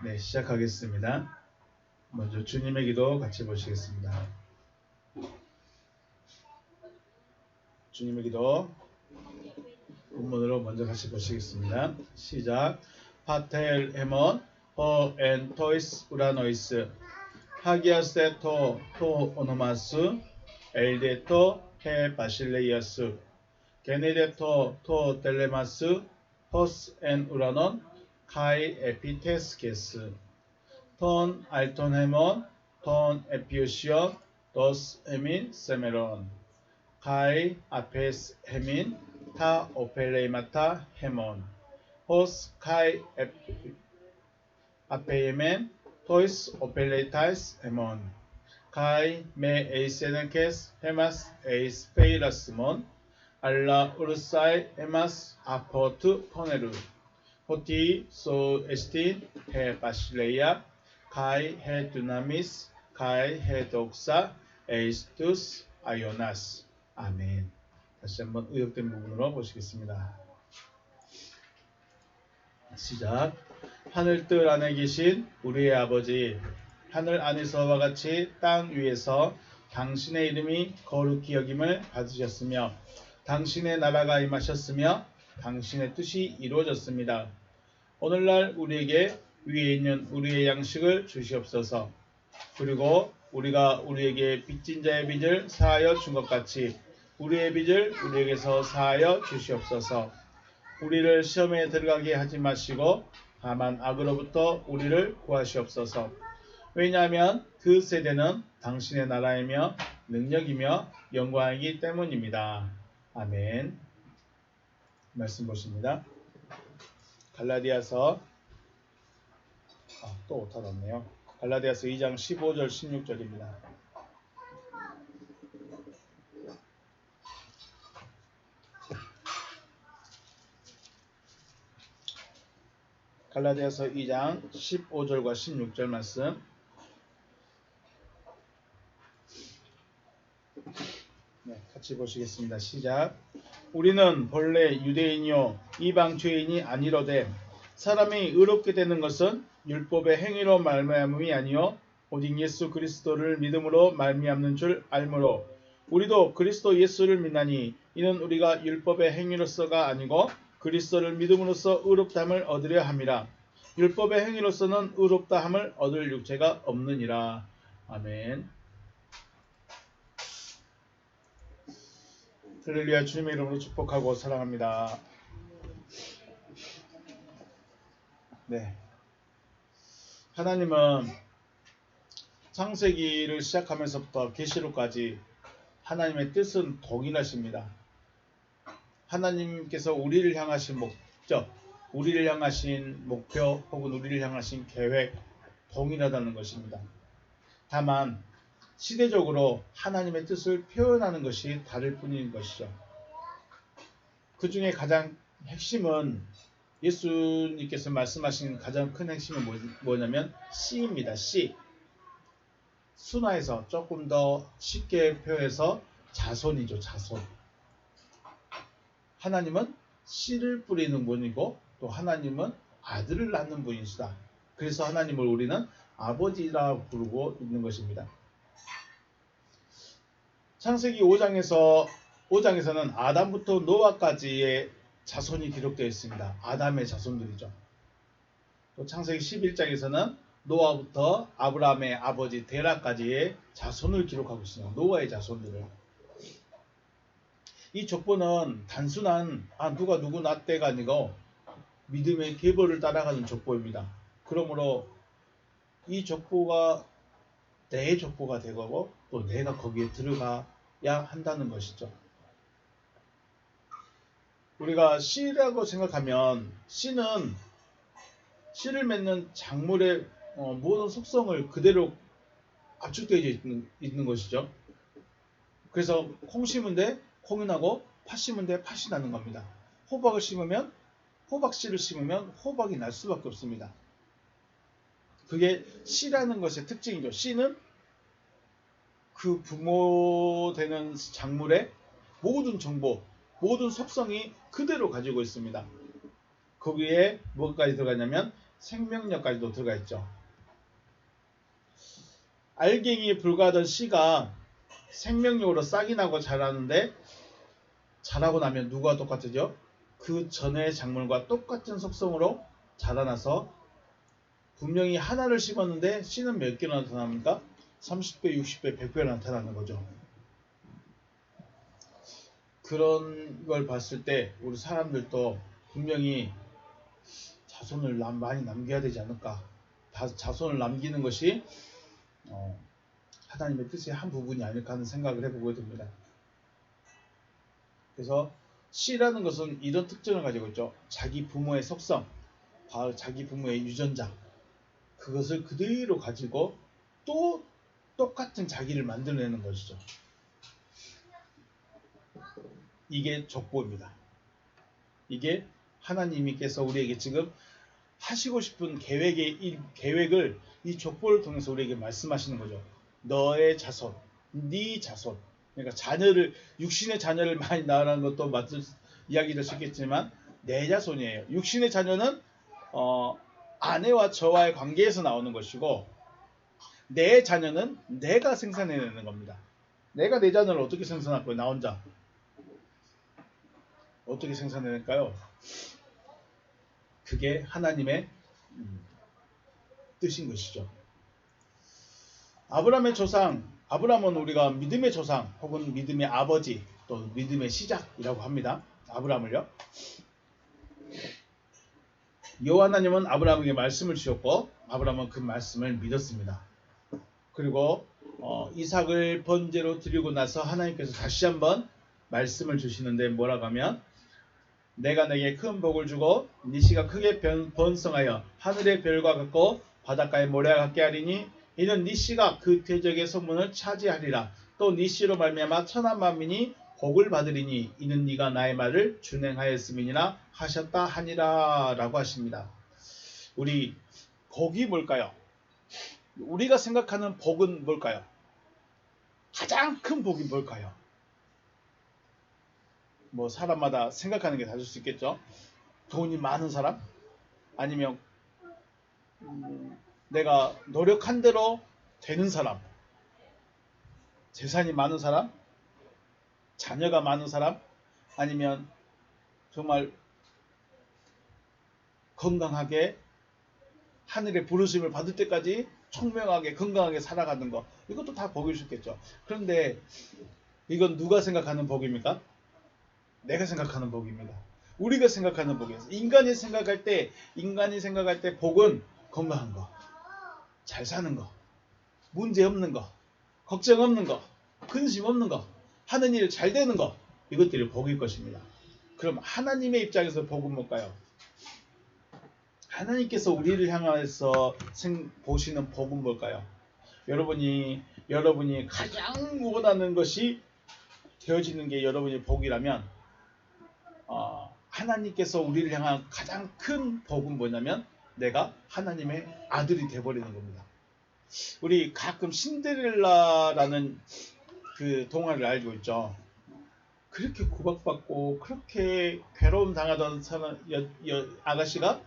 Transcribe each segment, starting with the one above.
네, 시작하겠습니다. 먼저 주님의 기도 같이 보시겠습니다. 주님의 기도 본문으로 먼저 같이 보시겠습니다. 시작. 파텔 헤몬 호엔 토이스 우라노이스 하기아세 토 오노마스 엘데토 헤 바실레이아스 게네데토 토 텔레마스 호스 엔 우라논 카이 에피테스케스 톤 알톤 헤몬 톤 에피오시온 도스 헤민 세메론 카이 아페스 헤민 타 오펠레이마타 헤몬 호스 카이 아페이멘 토이스 오펠레이타이스 헤몬 카이 메 에이세넨케스 헤마스 에이스 페이라스몬 알라 우르사이 헤마스 아포트 포네루 호티 소 에스틴 헤 바실레이아 카이 헤 두나미스 카이 헤 독사 에이스투스 아요나스. 아멘. 다시 한번 의역된 부분으로 보시겠습니다. 시작. 하늘뜰 안에 계신 우리의 아버지, 하늘 안에서와 같이 땅 위에서 당신의 이름이 거룩히 여김을 받으셨으며 당신의 나라가 임하셨으며 당신의 뜻이 이루어졌습니다. 오늘날 우리에게 위에 있는 우리의 양식을 주시옵소서. 그리고 우리가 우리에게 빚진 자의 빚을 사하여 준 것 같이 우리의 빚을 우리에게서 사하여 주시옵소서. 우리를 시험에 들어가게 하지 마시고 다만 악으로부터 우리를 구하시옵소서. 왜냐하면 그 세대는 당신의 나라이며 능력이며 영광이기 때문입니다. 아멘. 말씀 보십니다. 갈라디아서 또 오타 났네요. 갈라디아서 2장 15절 16절입니다. 갈라디아서 2장 15절과 16절 말씀. 네, 같이 보시겠습니다. 시작. 우리는 본래 유대인이요 이방 죄인이 아니로되 사람이 의롭게 되는 것은 율법의 행위로 말미암음이 아니요 오직 예수 그리스도를 믿음으로 말미암는 줄 알므로 우리도 그리스도 예수를 믿나니 이는 우리가 율법의 행위로서가 아니고 그리스도를 믿음으로써 의롭다함을 얻으려 함이라. 율법의 행위로서는 의롭다함을 얻을 육체가 없느니라. 아멘. 할렐루야. 주님의 이름으로 축복하고 사랑합니다. 네. 하나님은 창세기를 시작하면서부터 계시록까지 하나님의 뜻은 동일하십니다. 하나님께서 우리를 향하신 목적, 우리를 향하신 목표 혹은 우리를 향하신 계획 동일하다는 것입니다. 다만 시대적으로 하나님의 뜻을 표현하는 것이 다를 뿐인 것이죠. 그 중에 가장 핵심은 예수님께서 말씀하신 가장 큰 핵심은 뭐냐면 씨입니다. 씨. 순화해서 조금 더 쉽게 표현해서 자손이죠. 자손. 하나님은 씨를 뿌리는 분이고 또 하나님은 아들을 낳는 분이시다. 그래서 하나님을 우리는 아버지라 부르고 있는 것입니다. 창세기 5장에서는 아담부터 노아까지의 자손이 기록되어 있습니다. 아담의 자손들이죠. 또 창세기 11장에서는 노아부터 아브라함의 아버지 데라까지의 자손을 기록하고 있습니다. 노아의 자손들을. 이 족보는 단순한 누가 누구 낳대가 아니고 믿음의 계보를 따라가는 족보입니다. 그러므로 이 족보가 내 족보가 되고 또 내가 거기에 들어가야 한다는 것이죠. 우리가 씨라고 생각하면 씨는 씨를 맺는 작물의 모든 속성을 그대로 압축되어 있는 것이죠. 그래서 콩 심은데 콩이 나고 팥 심은데 팥이 나는 겁니다. 호박을 심으면 호박씨를 심으면 호박이 날 수밖에 없습니다. 그게 씨라는 것의 특징이죠. 씨는 그 부모되는 작물의 모든 정보, 모든 속성이 그대로 가지고 있습니다. 거기에 뭐까지 들어가냐면 생명력까지도 들어가 있죠. 알갱이에 불과하던 씨가 생명력으로 싹이 나고 자라는데 자라고 나면 누가 똑같으죠? 그 전의 작물과 똑같은 속성으로 자라나서 분명히 하나를 심었는데 씨는 몇 개나 나타납니까? 30배, 60배, 100배 나타나는 거죠. 그런 걸 봤을 때 우리 사람들도 분명히 자손을 많이 남겨야 되지 않을까. 자손을 남기는 것이 하나님의 뜻의 한 부분이 아닐까 하는 생각을 해보게 됩니다. 그래서 씨라는 것은 이런 특징을 가지고 있죠. 자기 부모의 속성, 자기 부모의 유전자, 그것을 그대로 가지고 또 똑같은 자기를 만들어내는 것이죠. 이게 족보입니다. 이게 하나님께서 우리에게 지금 하시고 싶은 계획을 이 족보를 통해서 우리에게 말씀하시는 거죠. 너의 자손, 네 자손. 그러니까 육신의 자녀를 많이 낳으라는 것도 이야기될 수 있겠지만 내 자손이에요. 육신의 자녀는 아내와 저와의 관계에서 나오는 것이고 내 자녀는 내가 생산해내는 겁니다. 내가 내 자녀를 어떻게 생산할 거예요? 나 혼자. 어떻게 생산해낼까요? 그게 하나님의 뜻인 것이죠. 아브라함의 조상, 아브라함은 우리가 믿음의 조상 혹은 믿음의 아버지 또 믿음의 시작이라고 합니다. 아브라함을요. 여호와 하나님은 아브라함에게 말씀을 주셨고 아브라함은 그 말씀을 믿었습니다. 그리고 이삭을 번제로 드리고 나서 하나님께서 다시 한번 말씀을 주시는데 뭐라고 하면 내가 내게 큰 복을 주고 네 씨가 크게 번성하여 하늘의 별과 같고 바닷가의 모래와 같게 하리니 이는 네 씨가 그 대적의 소문을 차지하리라. 또 네 씨로 말미암아 천하 만민이 복을 받으리니 이는 네가 나의 말을 준행하였음이니라 하셨다 하니라 라고 하십니다. 우리 복이 뭘까요? 우리가 생각하는 복은 뭘까요? 가장 큰 복이 뭘까요? 뭐 사람마다 생각하는 게 다를 수 있겠죠. 돈이 많은 사람? 아니면 내가 노력한 대로 되는 사람? 재산이 많은 사람? 자녀가 많은 사람? 아니면 정말 건강하게 하늘의 부르심을 받을 때까지 총명하게 건강하게 살아가는 거, 이것도 다 복일 수 있겠죠. 그런데 이건 누가 생각하는 복입니까? 내가 생각하는 복입니다. 우리가 생각하는 복이에요. 인간이 생각할 때 복은 건강한 거, 잘 사는 거, 문제 없는 거, 걱정 없는 거, 근심 없는 거, 하는 일 잘 되는 거, 이것들이 복일 것입니다. 그럼 하나님의 입장에서 복은 뭘까요? 하나님께서 우리를 향해서 보시는 복은 뭘까요? 여러분이 가장 원하는 것이 되어지는 게 여러분의 복이라면 하나님께서 우리를 향한 가장 큰 복은 뭐냐면 내가 하나님의 아들이 되어버리는 겁니다. 우리 가끔 신데렐라라는 그 동화를 알고 있죠. 그렇게 구박받고 그렇게 괴로움 당하던 아가씨가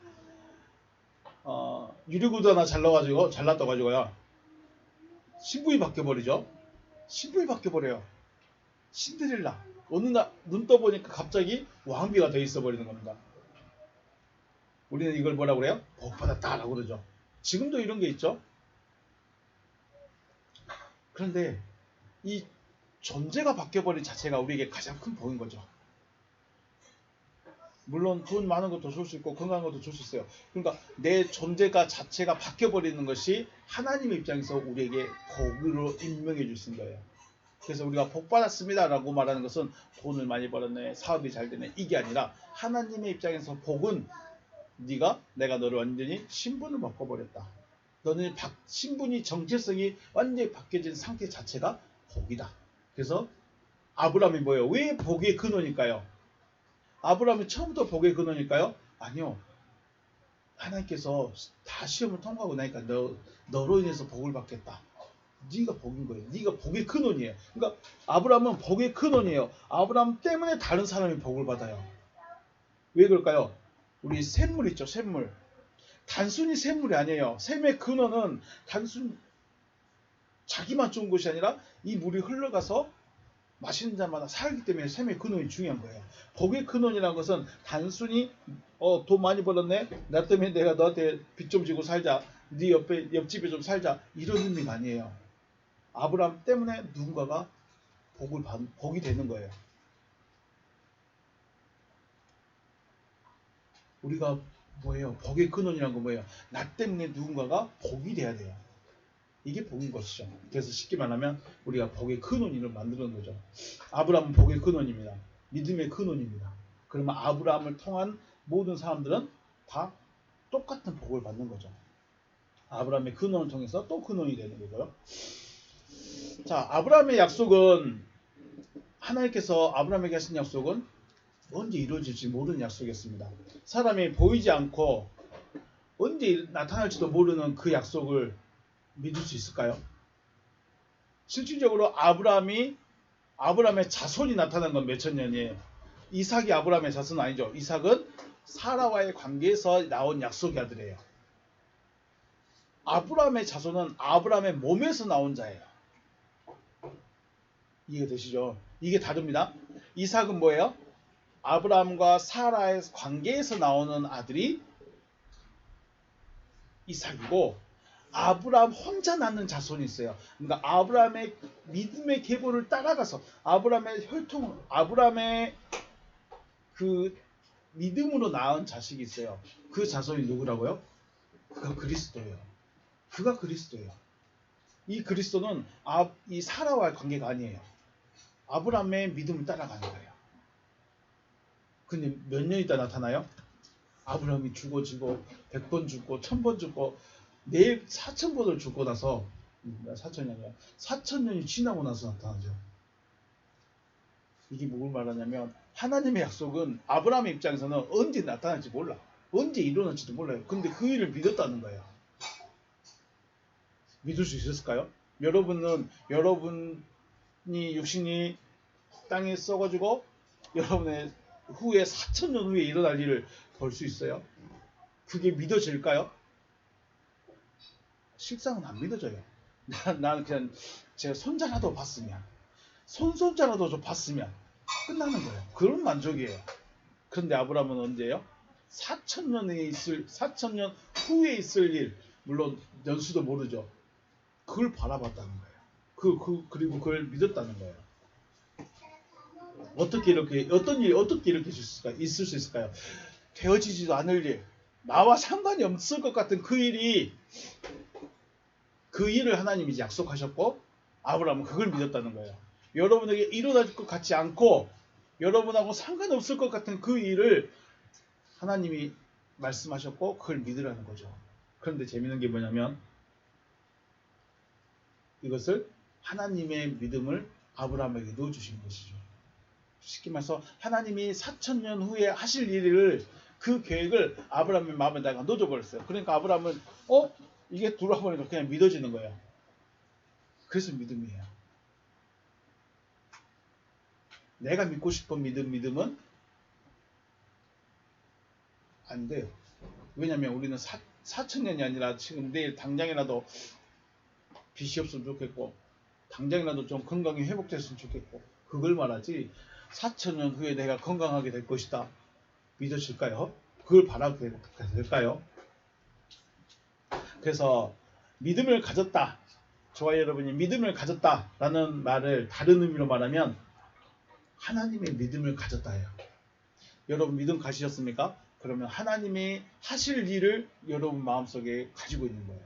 유리구두 하나 잘랐다 가지고요. 신부이 바뀌어버리죠. 신부이 바뀌어버려요. 신데렐라. 어느 날 눈 떠보니까 갑자기 왕비가 돼 있어버리는 겁니다. 우리는 이걸 뭐라고 그래요? 복받았다라고 그러죠. 지금도 이런 게 있죠. 그런데 이 존재가 바뀌어버린 자체가 우리에게 가장 큰 복인 거죠. 물론 돈 많은 것도 줄 수 있고 건강한 것도 줄 수 있어요. 그러니까 내 존재가 자체가 바뀌어버리는 것이 하나님의 입장에서 우리에게 복으로 임명해 주신 거예요. 그래서 우리가 복 받았습니다 라고 말하는 것은 돈을 많이 벌었네, 사업이 잘 되네, 이게 아니라 하나님의 입장에서 복은 내가 너를 완전히 신분을 바꿔버렸다. 너는 신분이 정체성이 완전히 바뀌어진 상태 자체가 복이다. 그래서 아브라함이 뭐예요? 왜 복의 근원일까요? 아브라함이 처음부터 복의 근원일까요? 아니요. 하나님께서 다 시험을 통과하고 나니까 너로 인해서 복을 받겠다. 네가 복인 거예요. 네가 복의 근원이에요. 그러니까 아브라함은 복의 근원이에요. 아브라함 때문에 다른 사람이 복을 받아요. 왜 그럴까요? 우리 샘물 있죠. 샘물. 단순히 샘물이 아니에요. 샘의 근원은 단순 자기만 좋은 것이 아니라 이 물이 흘러가서 마시는 자마다 살기 때문에 샘의 근원이 중요한 거예요. 복의 근원이라는 것은 단순히 돈 많이 벌었네, 나 때문에 내가 너한테 빚 좀 지고 살자, 네 옆집에 좀 살자, 이런 의미가 아니에요. 아브라함 때문에 누군가가 복이 되는 거예요. 우리가 뭐예요? 복의 근원이란 건 뭐예요? 나 때문에 누군가가 복이 돼야 돼요. 이게 복인 것이죠. 그래서 쉽게 말하면 우리가 복의 근원을 만드는 거죠. 아브라함은 복의 근원입니다. 믿음의 근원입니다. 그러면 아브라함을 통한 모든 사람들은 다 똑같은 복을 받는 거죠. 아브라함의 근원을 통해서 또 근원이 되는 거고요. 자, 아브라함의 약속은, 하나님께서 아브라함에게 하신 약속은 언제 이루어질지 모르는 약속이었습니다. 사람이 보이지 않고 언제 나타날지도 모르는 그 약속을 믿을 수 있을까요? 실질적으로 아브라함의 자손이 나타난 건 몇천 년이에요. 이삭이 아브라함의 자손은 아니죠. 이삭은 사라와의 관계에서 나온 약속의 아들이에요. 아브라함의 자손은 아브라함의 몸에서 나온 자예요. 이해가 되시죠? 이게 다릅니다. 이삭은 뭐예요? 아브라함과 사라의 관계에서 나오는 아들이 이삭이고, 아브라함 혼자 낳는 자손이 있어요. 그러니까 아브라함의 믿음의 계보를 따라가서 아브라함의 그 믿음으로 낳은 자식이 있어요. 그 자손이 누구라고요? 그가 그리스도예요. 그가 그리스도예요. 이 그리스도는 이 사라와의 관계가 아니에요. 아브라함의 믿음을 따라가는 거예요. 근데 몇 년 있다 나타나요? 아브라함이 죽어지고 100번 죽고 1000번 죽고 4000번을 죽고 나서, 4000년이 아니라 4000년이 지나고 나서 나타나죠. 이게 뭘 말하냐면, 하나님의 약속은 아브라함의 입장에서는 언제 나타날지 몰라. 언제 일어날지도 몰라요. 근데 그 일을 믿었다는 거예요. 믿을 수 있었을까요? 여러분이 육신이 땅에 썩어지고 여러분의 후에 4000년 후에 일어날 일을 볼 수 있어요? 그게 믿어질까요? 실상은 안 믿어져요. 나는 그냥 제가 손자라도 봤으면, 손자라도 좀 봤으면 끝나는 거예요. 그런 만족이에요. 그런데 아브라함은 언제예요? 4000년 후에 있을 일, 물론 연수도 모르죠. 그걸 바라봤다는 거예요. 그리고 그걸 믿었다는 거예요. 어떻게 이렇게 있을 수 있을까요? 되어지지도 않을 일, 나와 상관이 없을 것 같은 그 일을 하나님이 약속하셨고, 아브라함은 그걸 믿었다는 거예요. 여러분에게 일어날 것 같지 않고 여러분하고 상관없을 것 같은 그 일을 하나님이 말씀하셨고 그걸 믿으라는 거죠. 그런데 재미있는 게 뭐냐면, 이것을 하나님의 믿음을 아브라함에게 넣어주신 것이죠. 쉽게 말해서 하나님이 4000년 후에 하실 일을, 그 계획을 아브라함의 마음에다가 넣어버렸어요. 그러니까 아브라함은 이게 돌아보니까 그냥 믿어지는 거예요. 그래서 믿음이에요. 내가 믿고 싶은 믿음은 안 돼요. 왜냐하면 우리는 4000년이 아니라 지금 내일 당장이라도 빚이 없으면 좋겠고, 당장이라도 좀 건강이 회복됐으면 좋겠고, 그걸 말하지 4000년 후에 내가 건강하게 될 것이다 믿어질까요? 그걸 바라게 될까요? 그래서 믿음을 가졌다, 저와 여러분이 믿음을 가졌다라는 말을 다른 의미로 말하면 하나님의 믿음을 가졌다예요. 여러분 믿음 가지셨습니까? 그러면 하나님이 하실 일을 여러분 마음속에 가지고 있는 거예요.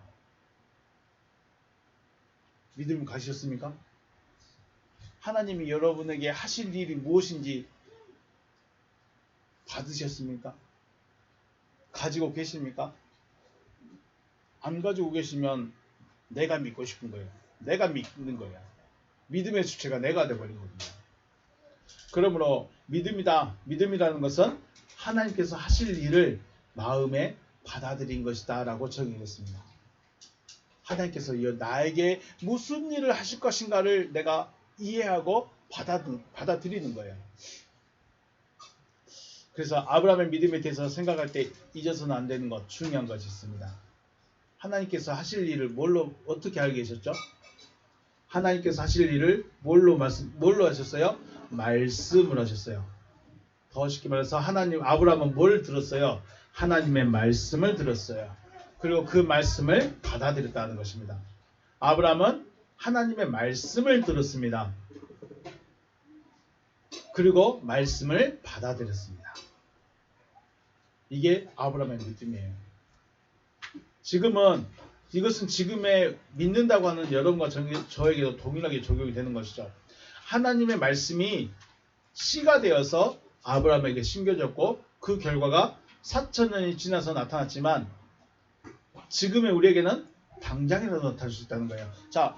믿음 가지셨습니까? 하나님이 여러분에게 하실 일이 무엇인지 받으셨습니까? 가지고 계십니까? 안 가지고 계시면 내가 믿고 싶은 거예요. 내가 믿는 거예요. 믿음의 주체가 내가 되어버린 겁니다. 그러므로 믿음이라는 것은 하나님께서 하실 일을 마음에 받아들인 것이다 라고 정의했습니다. 하나님께서 나에게 무슨 일을 하실 것인가를 내가 이해하고 받아들이는 거예요. 그래서 아브라함의 믿음에 대해서 생각할 때 잊어서는 안 되는 것, 중요한 것이 있습니다. 하나님께서 하실 일을 어떻게 알고 계셨죠? 하나님께서 하실 일을 뭘로 하셨어요? 말씀을 하셨어요. 더 쉽게 말해서 아브라함은 뭘 들었어요? 하나님의 말씀을 들었어요. 그리고 그 말씀을 받아들였다는 것입니다. 아브라함은 하나님의 말씀을 들었습니다. 그리고 말씀을 받아들였습니다. 이게 아브라함의 믿음이에요. 이것은 지금의 믿는다고 하는 여러분과 저에게도 동일하게 적용이 되는 것이죠. 하나님의 말씀이 씨가 되어서 아브라함에게 심겨졌고 그 결과가 4,000년이 지나서 나타났지만 지금의 우리에게는 당장이라도 나타날 수 있다는 거예요. 자,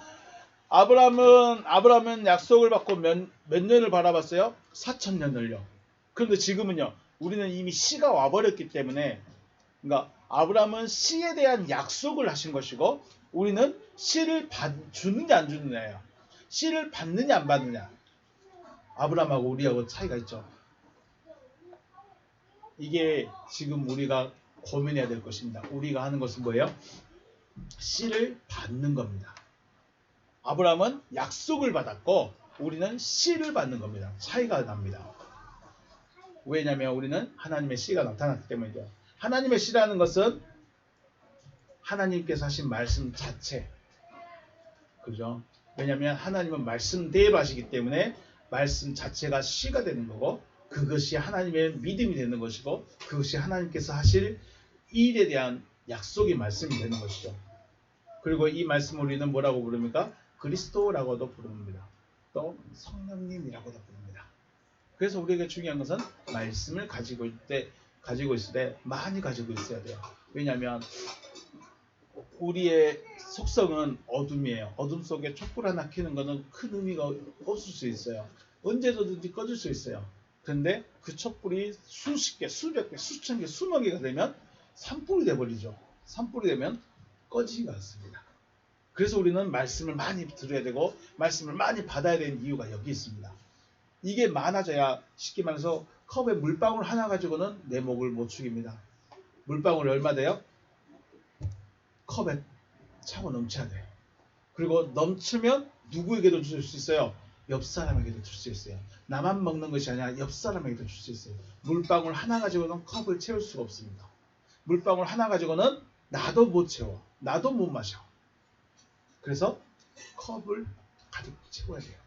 아브라함은 약속을 받고 몇 년을 바라봤어요? 4,000년을요. 그런데 지금은요. 우리는 이미 씨가 와버렸기 때문에 그러니까 아브라함은 씨에 대한 약속을 하신 것이고 우리는 씨를 주느냐 안 주느냐예요. 씨를 받느냐 안 받느냐. 아브라함하고 우리하고 차이가 있죠. 이게 지금 우리가 고민해야 될 것입니다. 우리가 하는 것은 뭐예요? 씨를 받는 겁니다. 아브라함은 약속을 받았고 우리는 씨를 받는 겁니다. 차이가 납니다. 왜냐하면 우리는 하나님의 씨가 나타났기 때문이죠. 하나님의 씨라는 것은 하나님께서 하신 말씀 자체. 그죠? 왜냐하면 하나님은 말씀대로 하시기 때문에 말씀 자체가 씨가 되는 거고 그것이 하나님의 믿음이 되는 것이고 그것이 하나님께서 하실 일에 대한 약속의 말씀이 되는 것이죠. 그리고 이 말씀을 우리는 뭐라고 부릅니까? 그리스도라고도 부릅니다. 또 성령님이라고도 부릅니다. 그래서 우리에게 중요한 것은 말씀을 가지고 있을 때 많이 가지고 있어야 돼요. 왜냐하면 우리의 속성은 어둠이에요. 어둠 속에 촛불 하나 켜는 것은 큰 의미가 없을 수 있어요. 언제든지 꺼질 수 있어요. 그런데 그 촛불이 수십 개, 수백 개, 수천 개, 수만 개가 되면 산불이 돼버리죠. 산불이 되면 꺼지지가 않습니다. 그래서 우리는 말씀을 많이 들어야 되고 말씀을 많이 받아야 되는 이유가 여기 있습니다. 이게 많아져야 쉽게 말해서 컵에 물방울 하나 가지고는 내 목을 못 죽입니다. 물방울이 얼마 돼요? 컵에 차고 넘쳐야 돼요. 그리고 넘치면 누구에게도 줄 수 있어요? 옆 사람에게도 줄 수 있어요. 나만 먹는 것이 아니라 옆 사람에게도 줄 수 있어요. 물방울 하나 가지고는 컵을 채울 수가 없습니다. 물방울 하나 가지고는 나도 못 채워. 나도 못 마셔. 그래서 컵을 가득 채워야 돼요.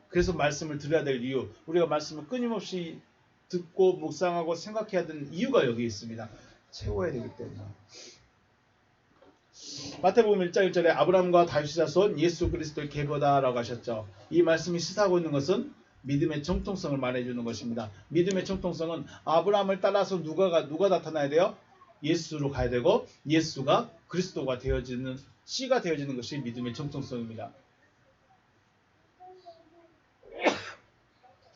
그래서 말씀을 들어야 될 이유, 우리가 말씀을 끊임없이 듣고 묵상하고 생각해야 되는 이유가 여기 있습니다. 채워야 되기 때문에. 마태복음 1장 1절에 아브라함과 다윗의 자손 예수 그리스도의 계보다라고 하셨죠. 이 말씀이 시사하고 있는 것은 믿음의 정통성을 말해주는 것입니다. 믿음의 정통성은 아브라함을 따라서 누가 나타나야 돼요? 예수로 가야 되고 예수가 그리스도가 되어지는 씨가 되어지는 것이 믿음의 정통성입니다.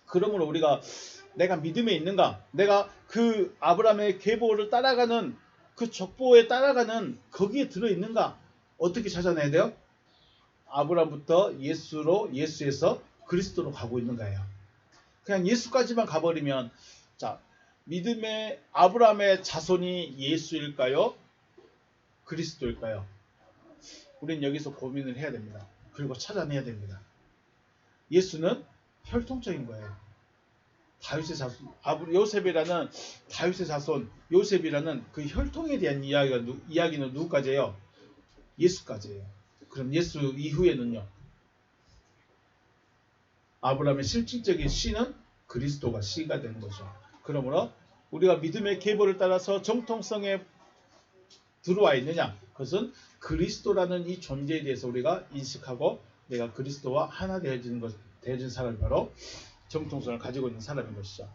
그러므로 우리가 내가 믿음에 있는가? 내가 그 아브라함의 계보를 따라가는 그 족보에 따라가는 거기에 들어있는가? 어떻게 찾아내야 돼요? 아브라함부터 예수에서 그리스도로 가고 있는 거예요. 그냥 예수까지만 가버리면 자 믿음의 아브라함의 자손이 예수일까요? 그리스도일까요? 우리는 여기서 고민을 해야 됩니다. 그리고 찾아내야 됩니다. 예수는 혈통적인 거예요. 다윗의 자손, 요셉이라는 다윗의 자손, 요셉이라는 그 혈통에 대한 이야기는 누구까지예요? 예수까지예요. 그럼 예수 이후에는요? 아브라함의 실질적인 씨는 그리스도가 씨가 되는 거죠. 그러므로 우리가 믿음의 계보를 따라서 정통성에 들어와 있느냐? 그것은 그리스도라는 이 존재에 대해서 우리가 인식하고 내가 그리스도와 하나 되어진 사람이 바로 정통성을 가지고 있는 사람인 것이죠.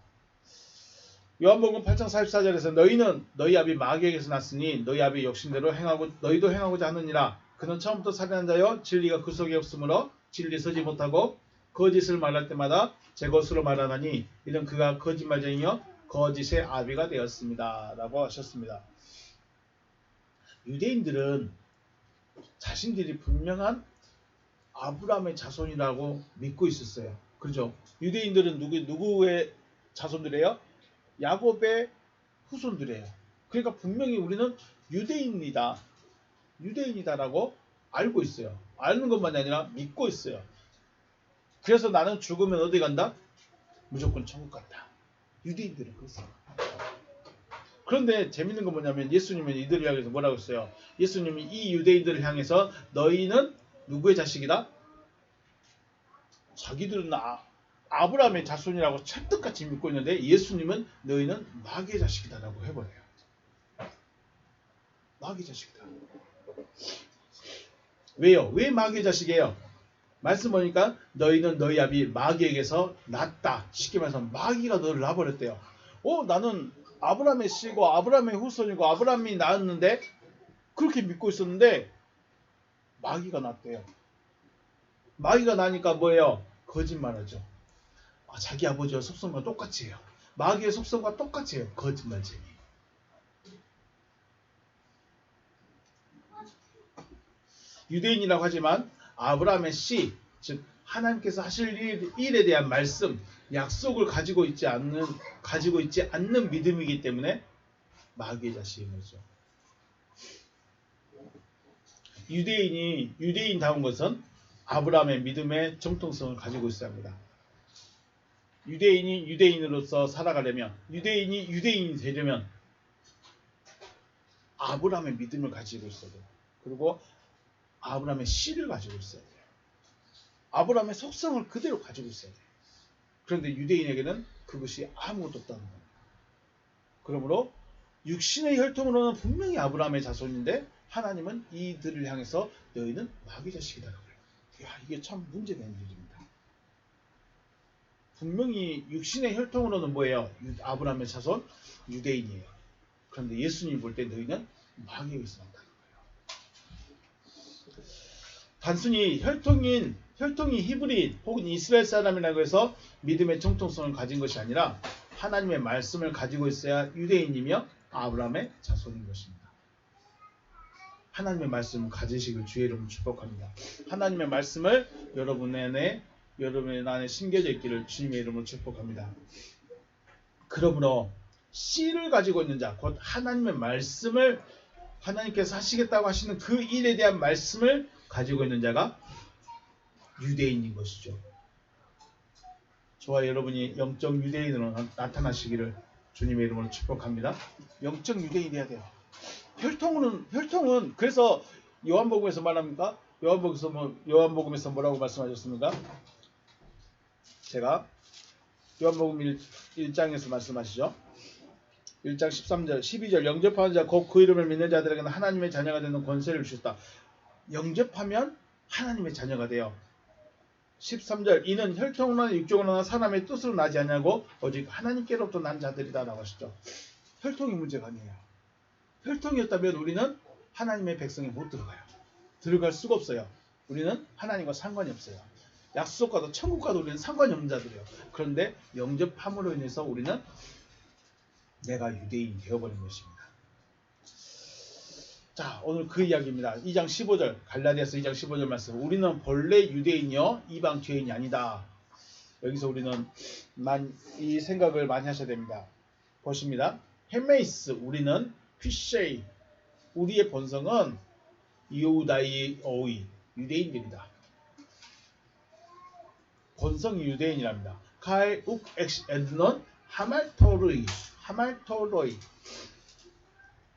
요한복음 8장 44절에서 너희는 너희 아비 마귀에게서 났으니 너희 아비 욕심대로 너희도 행하고자 하느니라. 그는 처음부터 살인한 자여 진리가 그 속에 없으므로 진리에 서지 못하고 거짓을 말할 때마다 제 것으로 말하나니 이는 그가 거짓말쟁이여 거짓의 아비가 되었습니다. 라고 하셨습니다. 유대인들은 자신들이 분명한 아브라함의 자손이라고 믿고 있었어요. 그렇죠? 유대인들은 누구의 자손들이에요? 야곱의 후손들이에요. 그러니까 분명히 우리는 유대인이다라고 알고 있어요. 아는 것만이 아니라 믿고 있어요. 그래서 나는 죽으면 어디 간다? 무조건 천국 간다. 유대인들은 그렇습니다. 그런데 재밌는 건 뭐냐면 예수님은 이들을 향해서 뭐라고 했어요? 예수님이 이 유대인들을 향해서 너희는 누구의 자식이다? 자기들은 아브라함의 자손이라고 찰떡같이 믿고 있는데 예수님은 너희는 마귀의 자식이다라고 해버려요. 마귀의 자식이다. 왜요? 왜 마귀의 자식이에요? 말씀 보니까 너희는 너희 아비 마귀에게서 났다. 쉽게 말해서 마귀가 너를 낳아버렸대요. 나는 아브라함의 씨고 아브라함의 후손이고 아브라함이 낳았는데 그렇게 믿고 있었는데 마귀가 낳았대요. 마귀가 나니까 뭐예요? 거짓말하죠. 자기 아버지와 속성과 똑같이 해요. 마귀의 속성과 똑같이 해요. 거짓말쟁이. 유대인이라고 하지만 아브라함의 씨, 즉 하나님께서 하실 일에 대한 말씀, 약속을 가지고 있지 않는 믿음이기 때문에 마귀의 자식인 거죠. 유대인다운 것은 아브라함의 믿음의 정통성을 가지고 있어야 합니다. 유대인이 유대인으로서 살아가려면, 유대인이 되려면 아브라함의 믿음을 가지고 있어야 돼요. 그리고 아브라함의 씨를 가지고 있어야 돼요. 아브라함의 속성을 그대로 가지고 있어야 돼요. 그런데 유대인에게는 그것이 아무것도 없다는 거예요. 그러므로 육신의 혈통으로는 분명히 아브라함의 자손인데 하나님은 이들을 향해서 너희는 마귀 자식이다라고 해요. 이게 참 문제된 일입니다. 분명히 육신의 혈통으로는 뭐예요? 아브라함의 자손 유대인이에요. 그런데 예수님이 볼 때 너희는 마귀에게 있습니다. 단순히 혈통이 히브리인 혹은 이스라엘 사람이라고 해서 믿음의 정통성을 가진 것이 아니라 하나님의 말씀을 가지고 있어야 유대인이며 아브라함의 자손인 것입니다. 하나님의 말씀을 가지시길 주의 이름으로 축복합니다. 하나님의 말씀을 여러분 안에 심겨져 있기를 주님의 이름으로 축복합니다. 그러므로 씨를 가지고 있는 자, 곧 하나님의 말씀을 하나님께서 하시겠다고 하시는 그 일에 대한 말씀을 가지고 있는 자가 유대인인 것이죠. 저와 여러분이 영적 유대인으로 나타나시기를 주님의 이름으로 축복합니다. 영적 유대인이 돼야 돼요. 혈통은 그래서 요한복음에서 말합니까? 요한복음에서 뭐라고 말씀하셨습니까? 제가 요한복음 1장에서 말씀하시죠. 1장 13절 12절 영접하는 자 곧 그 이름을 믿는 자들에게는 하나님의 자녀가 되는 권세를 주셨다. 영접하면 하나님의 자녀가 돼요. 13절 이는 혈통으로나 육적으로나 사람의 뜻으로 나지 않냐고 오직 하나님께로부터 난 자들이다 라고 하시죠. 혈통이 문제가 아니에요. 혈통이었다면 우리는 하나님의 백성에 못 들어가요. 들어갈 수가 없어요. 우리는 하나님과 상관이 없어요. 약속과도 천국과도 우리는 상관이 없는 자들이에요. 그런데 영접함으로 인해서 우리는 내가 유대인이 되어버린 것입니다. 자, 오늘 그 이야기입니다. 2장 15절 갈라디아서 2장 15절 말씀. 우리는 본래 유대인이요 이방 죄인이 아니다. 여기서 우리는 이 생각을 많이 하셔야 됩니다. 보십니다. 헤메이스 우리는 피쉐이 우리의 본성은 이우다이오이 유대인들이다. 본성이 유대인이랍니다. 칼 욱 엑시 에드넌 하말토로이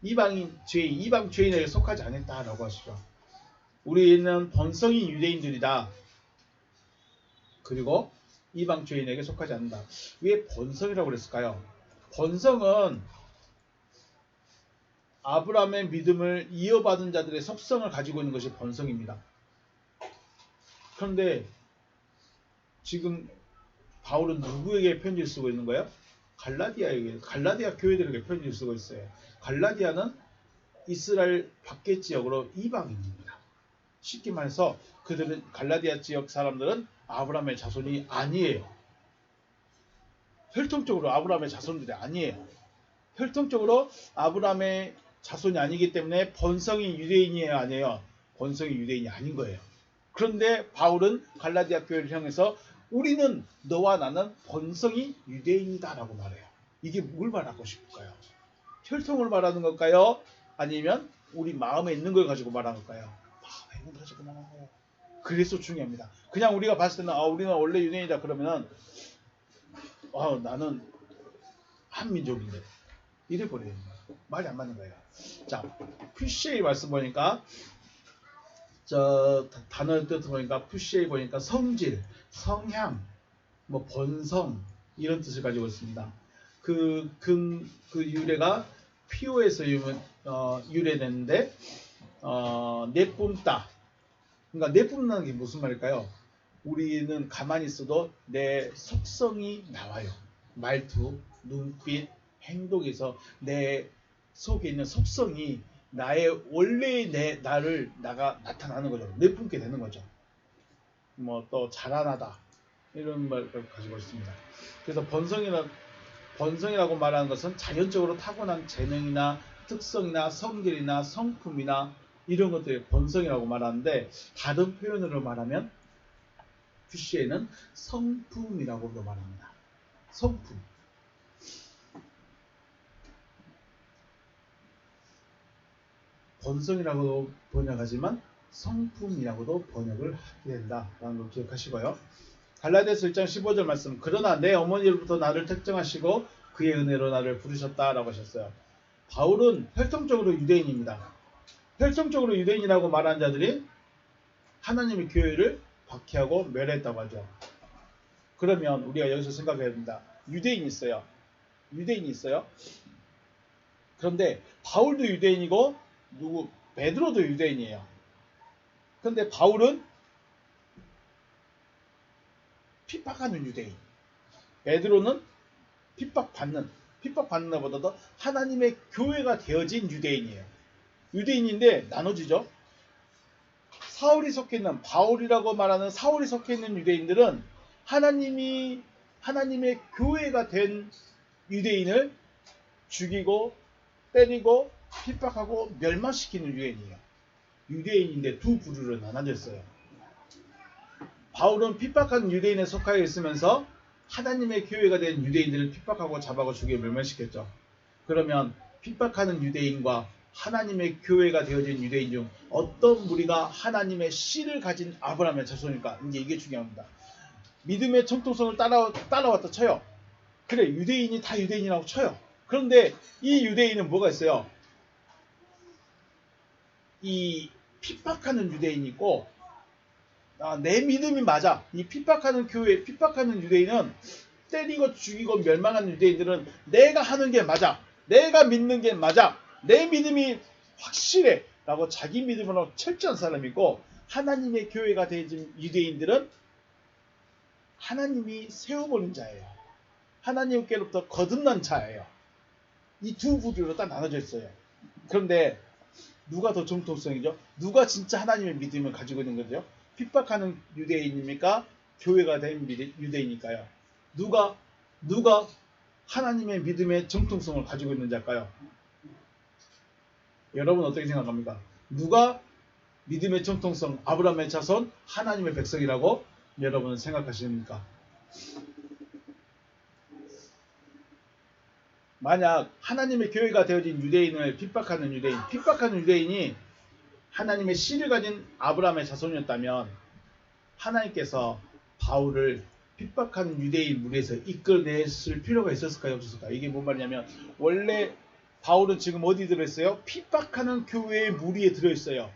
이방 죄인에게 속하지 않았다라고 하시죠. 우리는 본성이 유대인들이다. 그리고 이방 죄인에게 속하지 않는다. 왜 본성이라고 그랬을까요? 본성은 아브라함의 믿음을 이어받은 자들의 속성을 가지고 있는 것이 본성입니다. 그런데 지금 바울은 누구에게 편지를 쓰고 있는 거예요? 갈라디아 교회들에게 편지를 쓰고 있어요. 갈라디아는 이스라엘 밖의 지역으로 이방인입니다. 쉽게 말해서 갈라디아 지역 사람들은 아브라함의 자손이 아니에요. 혈통적으로 아브라함의 자손들이 아니에요. 혈통적으로 아브라함의 자손이 아니기 때문에 본성이 유대인이에요, 아니에요? 본성이 유대인이 아닌 거예요. 그런데 바울은 갈라디아 교회를 향해서 우리는 너와 나는 본성이 유대인이다 라고 말해요. 이게 뭘 말하고 싶을까요? 혈통을 말하는 걸까요? 아니면 우리 마음에 있는 걸 가지고 말하는 걸까요? 마음에 있는 걸 가지고 말하는 거예요. 그래서 중요합니다. 그냥 우리가 봤을 때는 우리는 원래 유대인이다 그러면은 나는 한민족인데 이래 버리는 거예요. 말이 안 맞는 거예요. 자, 푸시의 말씀 보니까 저 단어 뜻 보니까 푸시의 보니까 성질, 성향, 뭐 본성 이런 뜻을 가지고 있습니다. 그 유래가 피오에서 유래됐는데 내뿜다. 그러니까 내뿜는다는 게 무슨 말일까요? 우리는 가만히 있어도 내 속성이 나와요. 말투, 눈빛, 행동에서 내 속에 있는 속성이 나의 원래의 나를 나타나는 거죠. 내뿜게 되는 거죠. 뭐 또 자라나다 이런 말을 가지고 있습니다. 그래서 번성이라고 말하는 것은 자연적으로 타고난 재능이나 특성이나 성질이나 성품이나 이런 것들을 번성이라고 말하는데 다른 표현으로 말하면 푸시에는 성품이라고도 말합니다. 성품. 번성이라고도 번역하지만 성품이라고도 번역을 하게 된다라는 걸 기억하시고요. 갈라디아서 1장 15절 말씀. 그러나 내 어머니로부터 나를 택정하시고 그의 은혜로 나를 부르셨다라고 하셨어요. 바울은 혈통적으로 유대인입니다. 혈통적으로 유대인이라고 말하는 자들이 하나님의 교회를 박해하고 멸했다고 하죠. 그러면 우리가 여기서 생각해야 됩니다. 유대인이 있어요. 그런데 바울도 유대인이고 베드로도 유대인이에요. 그런데 바울은 핍박하는 유대인. 베드로는 핍박받는 것보다도 하나님의 교회가 되어진 유대인이에요. 유대인인데 나눠지죠. 바울이라고 말하는 사울이 속해 있는 유대인들은 하나님의 교회가 된 유대인을 죽이고 때리고 핍박하고 멸망시키는 유대인이에요. 유대인인데 두 부류로 나눠졌어요. 바울은 핍박한 유대인에 속하여 있으면서 하나님의 교회가 된 유대인들을 핍박하고 잡아고 죽이고 멸망시켰죠. 그러면 핍박하는 유대인과 하나님의 교회가 되어진 유대인 중 어떤 무리가 하나님의 씨를 가진 아브라함의 자손일까? 이게 중요합니다. 믿음의 정통성을 따라왔다 쳐요. 그래, 유대인이 다 유대인이라고 쳐요. 그런데 이 유대인은 뭐가 있어요? 이 핍박하는 유대인이 있고 내 믿음이 맞아. 이 핍박하는 유대인은 때리고 죽이고 멸망하는 유대인들은 내가 하는 게 맞아. 내가 믿는 게 맞아. 내 믿음이 확실해. 라고 자기 믿음으로 철저한 사람이고 하나님의 교회가 되어진 유대인들은 하나님이 세워버린 자예요. 하나님께로부터 거듭난 자예요. 이 두 부류로 딱 나눠져 있어요. 그런데 누가 더 정통성이죠? 누가 진짜 하나님의 믿음을 가지고 있는 거죠? 핍박하는 유대인입니까? 교회가 된 유대인일까요? 누가 하나님의 믿음의 정통성을 가지고 있는 자일까요? 여러분 어떻게 생각합니까? 누가 믿음의 정통성, 아브라함의 자손, 하나님의 백성이라고 여러분은 생각하십니까? 만약 하나님의 교회가 되어진 유대인을 핍박하는 유대인이 하나님의 씨를 가진 아브라함의 자손이었다면 하나님께서 바울을 핍박하는 유대인 무리에서 이끌어냈을 필요가 있었을까요? 없었을까요? 이게 뭔 말이냐면 원래 바울은 지금 어디 들어있어요? 핍박하는 교회의 무리에 들어있어요.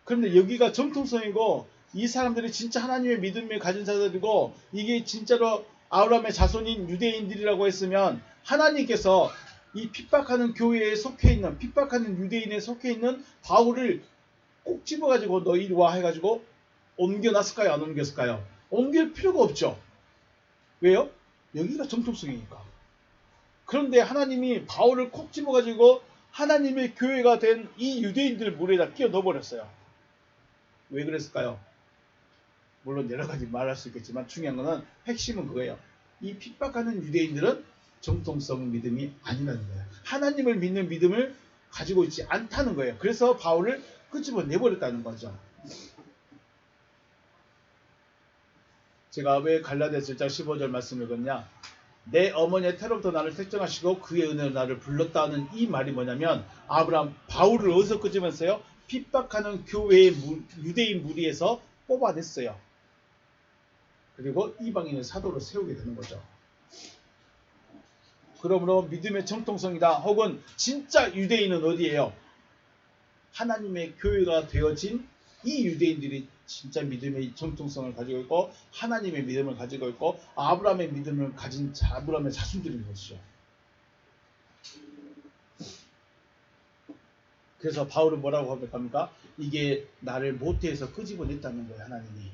그런데 여기가 정통성이고 이 사람들이 진짜 하나님의 믿음을 가진 자들이고 이게 진짜로 아브라함의 자손인 유대인들이라고 했으면 하나님께서 이 핍박하는 교회에 속해 있는 핍박하는 유대인에 속해 있는 바울을 꼭 집어가지고 너 이리 와 해가지고 옮겨놨을까요? 안 옮겼을까요? 옮길 필요가 없죠. 왜요? 여기가 정통성이니까. 그런데 하나님이 바울을 콕 집어가지고 하나님의 교회가 된 이 유대인들 무리에다 끼워 넣어버렸어요. 왜 그랬을까요? 물론 여러 가지 말할 수 있겠지만 중요한 거는 핵심은 그거예요. 이 핍박하는 유대인들은 정통성 믿음이 아니라는 거예요. 하나님을 믿는 믿음을 가지고 있지 않다는 거예요. 그래서 바울을 끄집어 내버렸다는 거죠. 제가 왜 갈라디아서 1장 15절 말씀을 읽었냐? 내 어머니의 태로부터 나를 택정하시고 그의 은혜로 나를 불렀다는 이 말이 뭐냐면 아브라함 바울을 어디서 끄집어냈어요? 핍박하는 교회의 유대인 무리에서 뽑아냈어요. 그리고 이방인의 사도로 세우게 되는 거죠. 그러므로 믿음의 정통성이다. 혹은 진짜 유대인은 어디예요? 하나님의 교회가 되어진 이 유대인들이 진짜 믿음의 정통성을 가지고 있고 하나님의 믿음을 가지고 있고 아브라함의 믿음을 가진 아브라함의 자손들인 것이죠. 그래서 바울은 뭐라고 고백합니까? 이게 나를 모태에서 끄집어냈다는 거예요. 하나님이.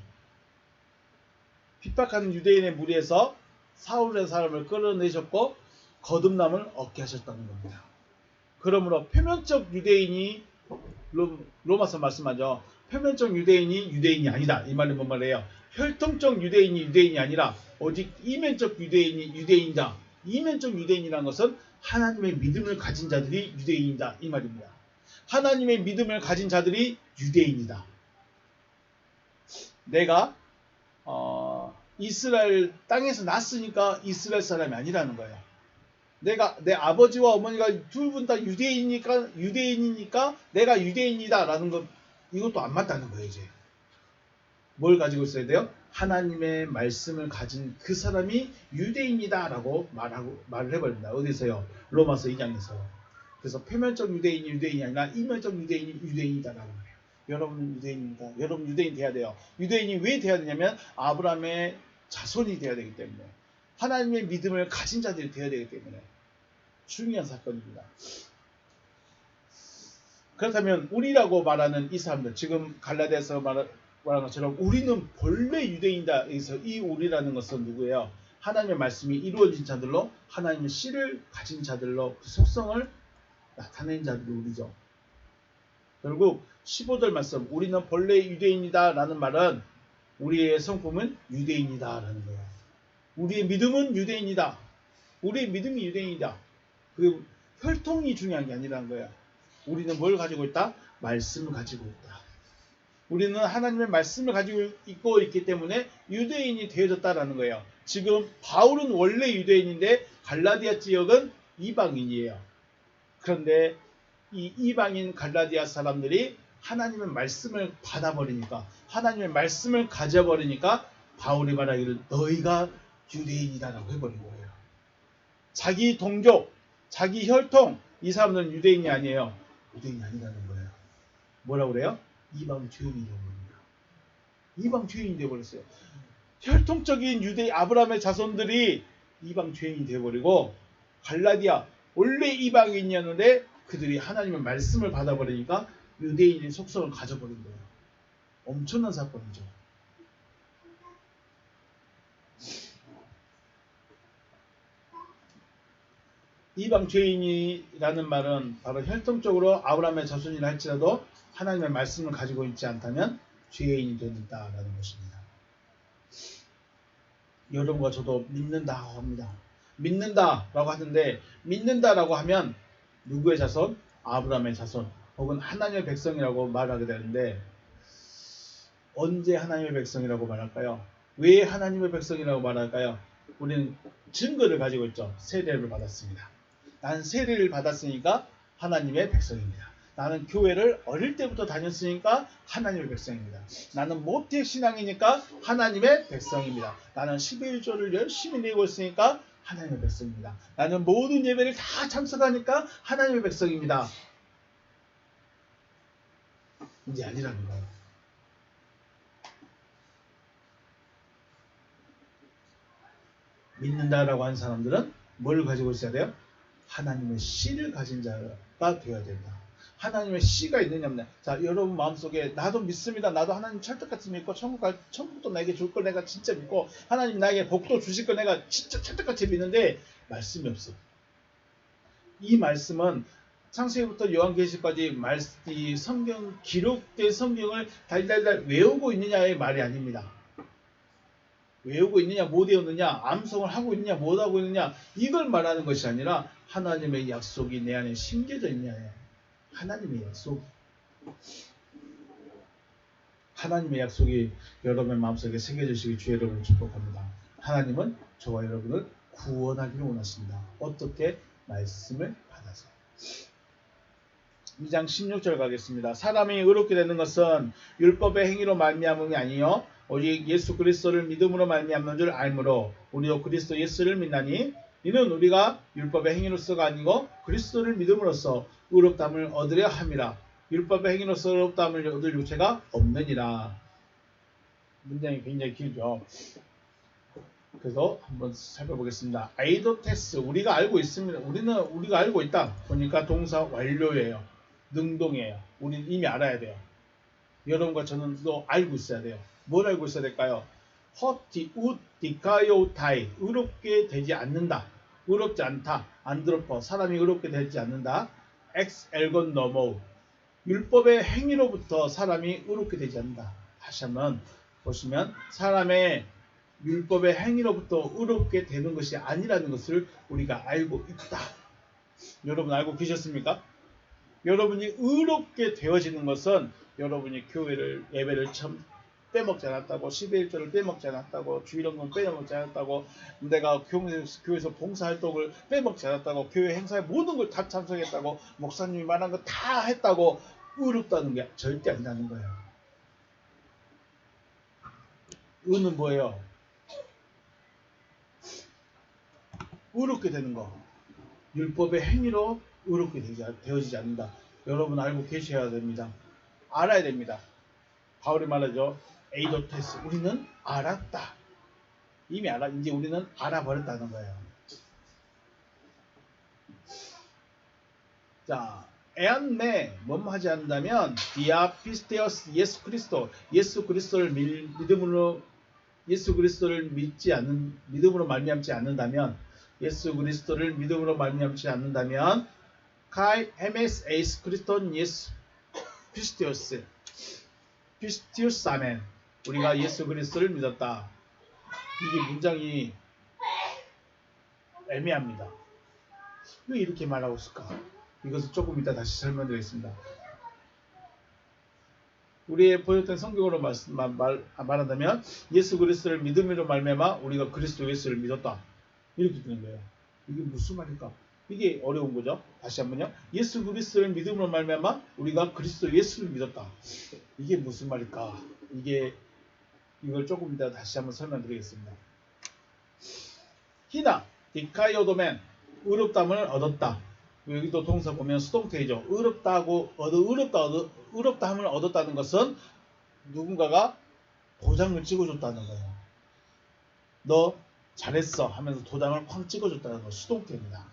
핍박하는 유대인의 무리에서 사울의 사람을 끌어내셨고 거듭남을 얻게 하셨다는 겁니다. 그러므로 표면적 유대인이 로마서 말씀하죠. 표면적 유대인이 유대인이 아니다. 이 말은 뭔 말이에요? 혈통적 유대인이 유대인이 아니라 오직 이면적 유대인이 유대인이다. 이면적 유대인이라는 것은 하나님의 믿음을 가진 자들이 유대인이다. 이 말입니다. 하나님의 믿음을 가진 자들이 유대인이다. 내가 이스라엘 땅에서 났으니까 이스라엘 사람이 아니라는 거예요. 내가 내 아버지와 어머니가 둘 분 다 유대인이니까 내가 유대인이다라는 것 이것도 안 맞다는 거예요. 이제 뭘 가지고 있어야 돼요? 하나님의 말씀을 가진 그 사람이 유대인이다라고 말을 해버립니다. 어디서요? 로마서 2장에서. 그래서 표면적 유대인이 유대인이 아니라 이면적 유대인이 유대인이다라고 해요. 여러분은 유대인입니다. 여러분 유대인 돼야 돼요. 유대인이 왜 돼야 되냐면 아브라함의 자손이 돼야 되기 때문에 하나님의 믿음을 가진 자들이 돼야 되기 때문에 중요한 사건입니다. 그렇다면 우리라고 말하는 이 사람들 지금 갈라디아서 말하는 것처럼 우리는 본래 유대인이다. 여기서 이 우리라는 것은 누구예요? 하나님의 말씀이 이루어진 자들로 하나님의 씨를 가진 자들로 그 속성을 나타낸 자들이 우리죠. 결국 15절 말씀 우리는 본래 유대인이다 라는 말은 우리의 성품은 유대인이다 라는 거예요. 우리의 믿음은 유대인이다. 우리의 믿음이 유대인이다. 그 혈통이 중요한 게 아니라는 거예요. 우리는 뭘 가지고 있다? 말씀을 가지고 있다. 우리는 하나님의 말씀을 가지고 있기 때문에 유대인이 되어졌다라는 거예요. 지금 바울은 원래 유대인인데 갈라디아 지역은 이방인이에요. 그런데 이 이방인 갈라디아 사람들이 하나님의 말씀을 받아버리니까 하나님의 말씀을 가져버리니까 바울이 말하기를 너희가 유대인이다라고 해버린 거예요. 자기 동족, 자기 혈통 이 사람들은 유대인이 아니에요. 유대인이 아니라는 거예요. 뭐라고 그래요? 이방 죄인이 되어버립니다. 이방 죄인이 되어버렸어요. 혈통적인 유대 아브라함의 자손들이 이방 죄인이 되어버리고 갈라디아 원래 이방인이었는데 그들이 하나님의 말씀을 받아버리니까 유대인의 속성을 가져버린 거예요. 엄청난 사건이죠. 이방 죄인이라는 말은 바로 혈통적으로 아브라함의 자손이라 할지라도 하나님의 말씀을 가지고 있지 않다면 죄인이 된다라는 것입니다. 여러분과 저도 믿는다고 합니다. 믿는다라고 하는데 믿는다라고 하면 누구의 자손? 아브라함의 자손 혹은 하나님의 백성이라고 말하게 되는데 언제 하나님의 백성이라고 말할까요? 왜 하나님의 백성이라고 말할까요? 우리는 증거를 가지고 있죠. 세례를 받았습니다. 나는 세례를 받았으니까 하나님의 백성입니다. 나는 교회를 어릴 때부터 다녔으니까 하나님의 백성입니다. 나는 모태신앙이니까 하나님의 백성입니다. 나는 11조를 열심히 내고 있으니까 하나님의 백성입니다. 나는 모든 예배를 다 참석하니까 하나님의 백성입니다. 이제 아니라는 거예요. 믿는다라고 하는 사람들은 뭘 가지고 있어야 돼요? 하나님의 씨를 가진 자가 되어야 된다. 하나님의 씨가 있느냐 없느냐. 자, 여러분 마음속에 나도 믿습니다. 나도 하나님 찰떡같이 믿고 천국도 나에게 줄 걸 내가 진짜 믿고 하나님 나에게 복도 주실 걸 내가 진짜 찰떡같이 믿는데 말씀이 없어. 이 말씀은 창세기부터 요한계시까지 이 성경 기록된 성경을 달달달 외우고 있느냐의 말이 아닙니다. 외우고 있느냐 못 외우느냐 암송을 하고 있느냐 못 하고 있느냐 이걸 말하는 것이 아니라 하나님의 약속이 내 안에 심겨져 있느냐. 하나님의 약속. 하나님의 약속이 여러분의 마음속에 새겨지시기 주의 이름으로 축복합니다. 하나님은 저와 여러분을 구원하기를 원하십니다. 어떻게? 말씀을 받아서. 2장 16절 가겠습니다. 사람이 의롭게 되는 것은 율법의 행위로 말미암음이 아니요 오직 예수 그리스도를 믿음으로 말미암는 줄 알므로 우리도 그리스도 예수를 믿나니 이는 우리가 율법의 행위로서가 아니고 그리스도를 믿음으로써 의롭다함을 얻으려 함이라. 율법의 행위로서 의롭다함을 얻을 육체가 없느니라. 문장이 굉장히 길죠. 그래서 한번 살펴보겠습니다. 에이도테스 우리가 알고 있습니다. 우리가 알고 있다. 보니까 동사 완료예요. 능동이에요. 우리는 이미 알아야 돼요. 여러분과 저는 또 알고 있어야 돼요. 뭘 알고 있어야 될까요? 허티 우 디카요타이 의롭게 되지 않는다. 의롭지 않다. 안드로퍼 사람이 의롭게 되지 않는다. 엑스 엘건 너머 율법의 행위로부터 사람이 의롭게 되지 않는다. 다시 한번 보시면 사람의 율법의 행위로부터 의롭게 되는 것이 아니라는 것을 우리가 알고 있다. 여러분 알고 계셨습니까? 여러분이 의롭게 되어지는 것은 여러분이 교회를 예배를 참 빼먹지 않았다고 11조를 빼먹지 않았다고 주일헌금 빼먹지 않았다고 내가 교회에서 봉사활동을 빼먹지 않았다고 교회 행사에 모든 걸 다 참석했다고 목사님이 말한 거 다 했다고 의롭다는 게 절대 아니라는 거예요. 의는 뭐예요? 의롭게 되는 거. 율법의 행위로 의롭게 되어지지 않는다. 여러분 알고 계셔야 됩니다. 알아야 됩니다. 바울이 말하죠. 에이도테스 우리는 알았다. 이미 알아. 이제 우리는 알아버렸다는 거예요. 자, 에안네 뭐뭐 하지 않는다면 디아피스테어스 예수 그리스도 예수 그리스도를 믿음으로 말미암지 않는다면 예수 그리스도를 믿음으로 말미암지 않는다면 카이 헤메스 에이스 크리스톤 예수 피스티우스 아멘 우리가 예수 그리스도를 믿었다. 이게 문장이 애매합니다. 왜 이렇게 말하고 있을까? 이것을 조금 이따 다시 설명드리겠습니다. 우리의 보였던 성경으로 말한다면 예수 그리스도를 믿음으로 말미암아 우리가 그리스도 예수를 믿었다. 이렇게 되는 거예요. 이게 무슨 말일까? 이게 어려운 거죠. 다시 한번요. 예수 그리스도를 믿음으로 말미암아 우리가 그리스도 예수를 믿었다. 이게 무슨 말일까? 이걸 조금 이따 다시 한번 설명드리겠습니다. 히나 디카이오도멘 의롭다함을 얻었다. 여기도 동사 보면 수동태이죠. 의롭다함을 얻었다는 것은 누군가가 도장을 찍어줬다는 거예요. 너 잘했어 하면서 도장을 쾅 찍어줬다는 거 수동태입니다.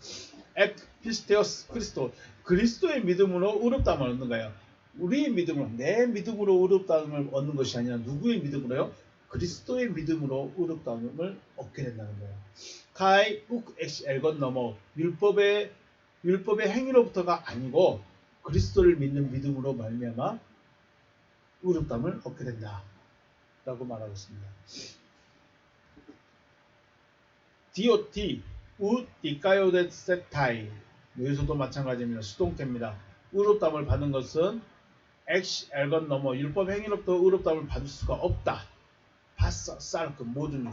엑 피스테오스 크리스토 그리스도의 믿음으로 의롭다함을 얻는 거예요. 우리의 믿음으로 내 믿음으로 의롭다함을 얻는 것이 아니라 누구의 믿음으로요? 그리스도의 믿음으로 의롭다함을 얻게 된다는 거예요. 카이 욱 엑시 엘건 넘어 율법의 행위로부터가 아니고 그리스도를 믿는 믿음으로 말미암아 의롭다함을 얻게 된다. 라고 말하고 있습니다. DOT 우 디카요데세타이 여기서도 마찬가지입니다. 수동태입니다. 의롭다함을 받는 것은 엑시 엘건 넘어 율법 행위로부터 의롭다함을 받을 수가 없다. 바사 사르크 모든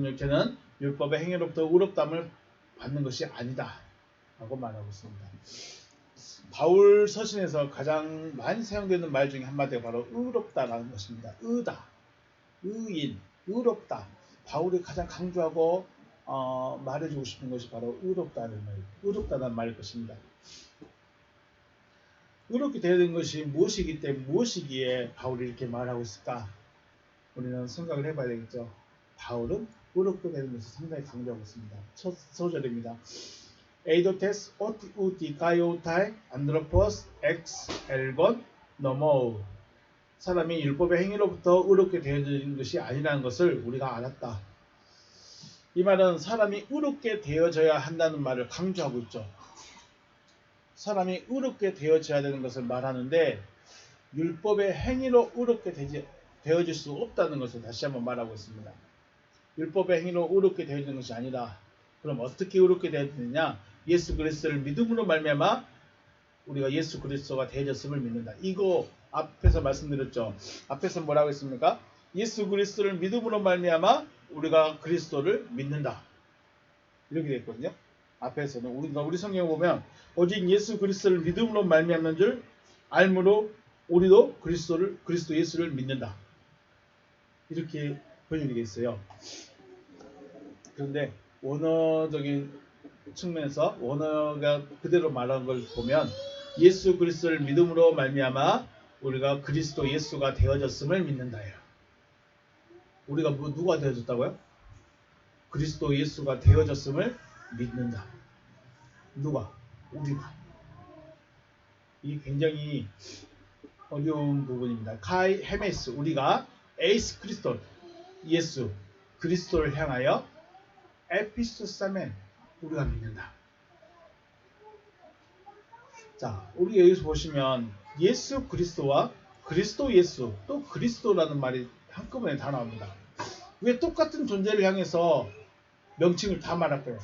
육체는 율법의 행위로부터 의롭다함을 받는 것이 아니다. 라고 말하고 있습니다. 바울 서신에서 가장 많이 사용되는 말 중에 한마디가 바로 의롭다라는 것입니다. 의다, 의인, 의롭다. 바울이 가장 강조하고 말해주고 싶은 것이 바로 의롭다는 말일 것입니다. 의롭게 되어야 되는 것이 무엇이기에 바울이 이렇게 말하고 있을까? 우리는 생각을 해봐야 되겠죠. 바울은 의롭게 되는 것을 상당히 강조하고 있습니다. 첫 소절입니다. 에이도테스 오티우디카요타이 안드로포스 엑스 엘건 너머 사람이 율법의 행위로부터 의롭게 되어지는 것이 아니라는 것을 우리가 알았다. 이 말은 사람이 의롭게 되어져야 한다는 말을 강조하고 있죠. 사람이 의롭게 되어져야 되는 것을 말하는데 율법의 행위로 의롭게 되어질 수 없다는 것을 다시 한번 말하고 있습니다. 율법의 행위로 의롭게 되어지는 것이 아니라 그럼 어떻게 의롭게 되어지느냐? 예수 그리스도를 믿음으로 말미암아 우리가 예수 그리스도가 되어졌음을 믿는다. 이거 앞에서 말씀드렸죠. 앞에서 뭐라고 했습니까? 예수 그리스도를 믿음으로 말미암아 우리가 그리스도를 믿는다. 이렇게 되어 있거든요. 앞에서는 우리 성경에 보면 오직 예수 그리스도를 믿음으로 말미암는 줄 알므로 우리도 그리스도 예수를 믿는다. 이렇게 번역이 되어 있어요. 그런데 원어적인 측면에서 원어가 그대로 말한 걸 보면 예수 그리스도를 믿음으로 말미암아 우리가 그리스도 예수가 되어졌음을 믿는다예요. 우리가 누가 되어졌다고요? 그리스도 예수가 되어졌음을 믿는다. 누가? 우리가. 이게 굉장히 어려운 부분입니다. 카이 헤메스 우리가 에이스 그리스도 예수 그리스도를 향하여 에피스토사멘 우리가 믿는다. 자, 우리 여기서 보시면 예수 그리스도와 그리스도 예수 또 그리스도라는 말이 한꺼번에 다 나옵니다. 왜 똑같은 존재를 향해서 명칭을 다 말할까요?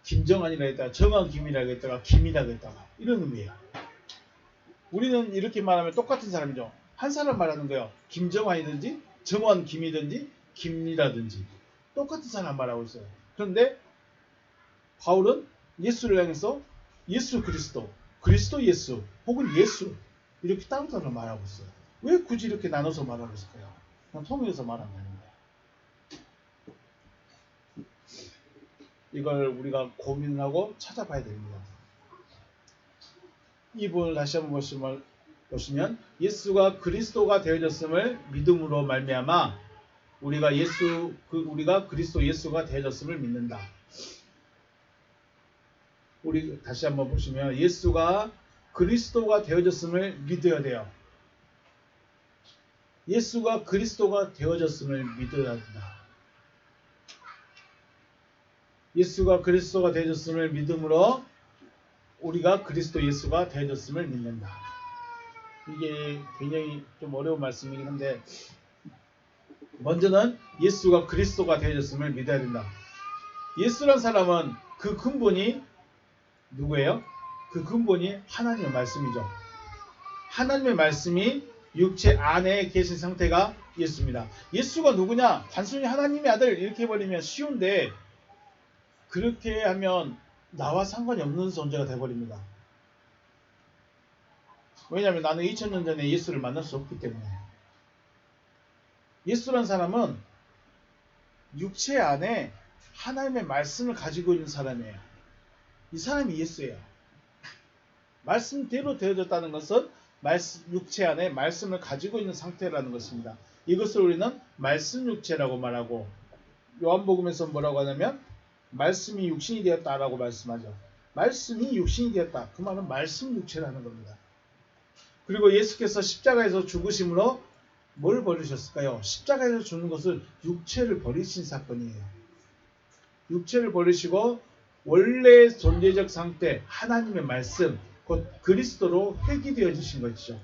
김정한이라 했다가 정한김이라고 했다가 김이라고 했다가 이런 의미예요. 우리는 이렇게 말하면 똑같은 사람이죠. 한 사람 말하는 거예요. 김정한이든지 정한김이든지 김이라든지 똑같은 사람 말하고 있어요. 그런데 바울은 예수를 향해서 예수 그리스도, 그리스도 예수 혹은 예수 이렇게 따로따로 말하고 있어요. 왜 굳이 이렇게 나눠서 말하고 있을까요? 그냥 통일해서 말하면 되는 거예요. 이걸 우리가 고민하고 찾아봐야 됩니다. 이 부분을 다시 한번 보시면 예수가 그리스도가 되어졌음을 믿음으로 말미암아 우리가 그리스도 예수가 되어졌음을 믿는다. 우리 다시 한번 보시면 예수가 그리스도가 되어졌음을 믿어야 돼요. 예수가 그리스도가 되어졌음을 믿어야 한다. 예수가 그리스도가 되어졌음을 믿음으로 우리가 그리스도 예수가 되어졌음을 믿는다. 이게 굉장히 좀 어려운 말씀이긴 한데 먼저는 예수가 그리스도가 되어졌음을 믿어야 된다. 예수란 사람은 그 근본이 누구예요? 그 근본이 하나님의 말씀이죠. 하나님의 말씀이 육체 안에 계신 상태가 예수입니다. 예수가 누구냐? 단순히 하나님의 아들 이렇게 해버리면 쉬운데 그렇게 하면 나와 상관이 없는 존재가 되어버립니다. 왜냐하면 나는 2000년 전에 예수를 만날 수 없기 때문에. 예수란 사람은 육체 안에 하나님의 말씀을 가지고 있는 사람이에요. 이 사람이 예수예요. 말씀대로 되어졌다는 것은 육체 안에 말씀을 가지고 있는 상태라는 것입니다. 이것을 우리는 말씀 육체라고 말하고 요한복음에서 뭐라고 하냐면 말씀이 육신이 되었다라고 말씀하죠. 말씀이 육신이 되었다. 그 말은 말씀 육체라는 겁니다. 그리고 예수께서 십자가에서 죽으심으로 뭘 버리셨을까요? 십자가에서 죽는 것은 육체를 버리신 사건이에요. 육체를 버리시고 원래 존재적 상태 하나님의 말씀 곧 그리스도로 회귀되어지신 것이죠.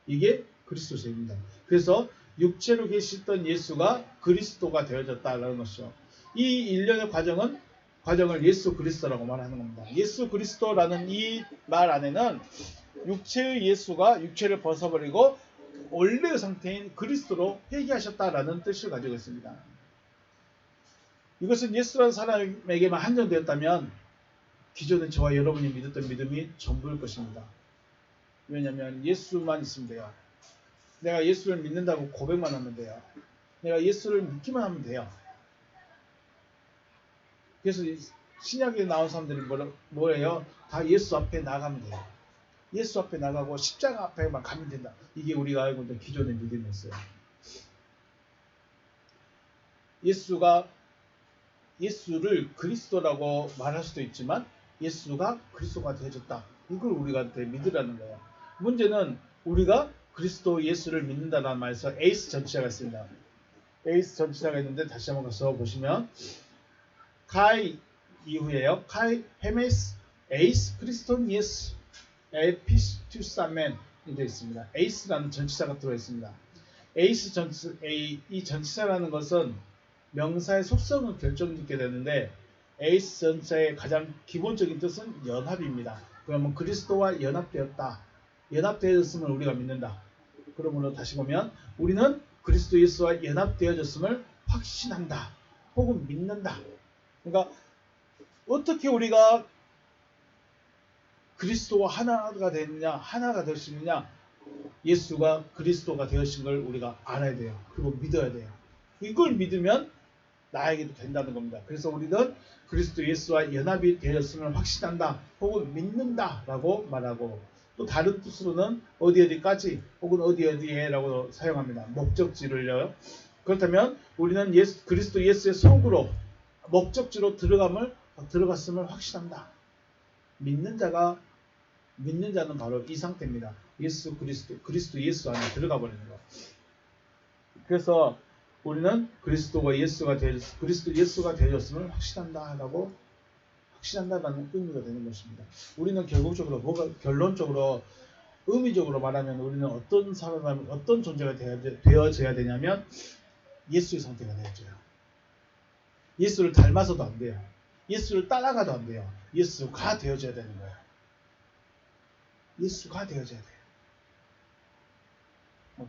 이게 그리스도입니다. 그래서 육체로 계시던 예수가 그리스도가 되어졌다라는 것이죠. 이 일련의 과정을 예수 그리스도라고 말하는 겁니다. 예수 그리스도라는 이 말 안에는 육체의 예수가 육체를 벗어버리고 원래의 상태인 그리스도로 회귀하셨다라는 뜻을 가지고 있습니다. 이것은 예수라는 사람에게만 한정되었다면 기존에 저와 여러분이 믿었던 믿음이 전부일 것입니다. 왜냐하면 예수만 있으면 돼요. 내가 예수를 믿는다고 고백만 하면 돼요. 내가 예수를 믿기만 하면 돼요. 그래서 신약에 나온 사람들이 뭐래요? 다 예수 앞에 나가면 돼요. 예수 앞에 나가고 십자가 앞에만 가면 된다. 이게 우리가 알고 있는 기존의 믿음이었어요. 예수를 그리스도라고 말할 수도 있지만 예수가 그리스도가 되어졌다. 이걸 우리가 믿으라는 거예요. 문제는 우리가 그리스도 예수를 믿는다는 말에서 에이스 전치사가 있습니다. 에이스 전치사가 있는데 다시 한번 가서 보시면 카이 이후에요. 카이 헤메스 에이스 크리스톤 예수 에피스투사멘 되어 있습니다. 에이스라는 전치사가 들어 있습니다. 이 전치사라는 것은 명사의 속성을 결정짓게 되는데 에이스 전치사의 가장 기본적인 뜻은 연합입니다. 그러면 그리스도와 연합되었다. 연합되어졌음을 우리가 믿는다. 그러므로 다시 보면 우리는 그리스도 예수와 연합되어졌음을 확신한다. 혹은 믿는다. 그러니까 어떻게 우리가 그리스도와 하나가 되느냐, 하나가 될 수 있느냐? 예수가 그리스도가 되으신 걸 우리가 알아야 돼요. 그리고 믿어야 돼요. 이걸 믿으면 나에게도 된다는 겁니다. 그래서 우리는 그리스도 예수와 연합이 되었음을 확신한다, 혹은 믿는다 라고 말하고, 또 다른 뜻으로는 어디까지 혹은 어디에 라고 사용합니다. 목적지를요. 그렇다면 우리는 그리스도 예수의 속으로 목적지로 들어갔음을 확신한다. 믿는 자는 바로 이 상태입니다. 그리스도 예수 안에 들어가 버리는 것. 그래서 우리는 그리스도 예수가 되어졌음을 확신한다라는 의미가 되는 것입니다. 우리는 결론적으로 의미적으로 말하면 우리는 어떤 존재가 되어져야 되냐면 예수의 상태가 되어져요. 예수를 닮아서도 안 돼요. 예수를 따라가도 안 돼요. 예수가 되어져야 되는 거예요. 예수가 되어져야 돼요.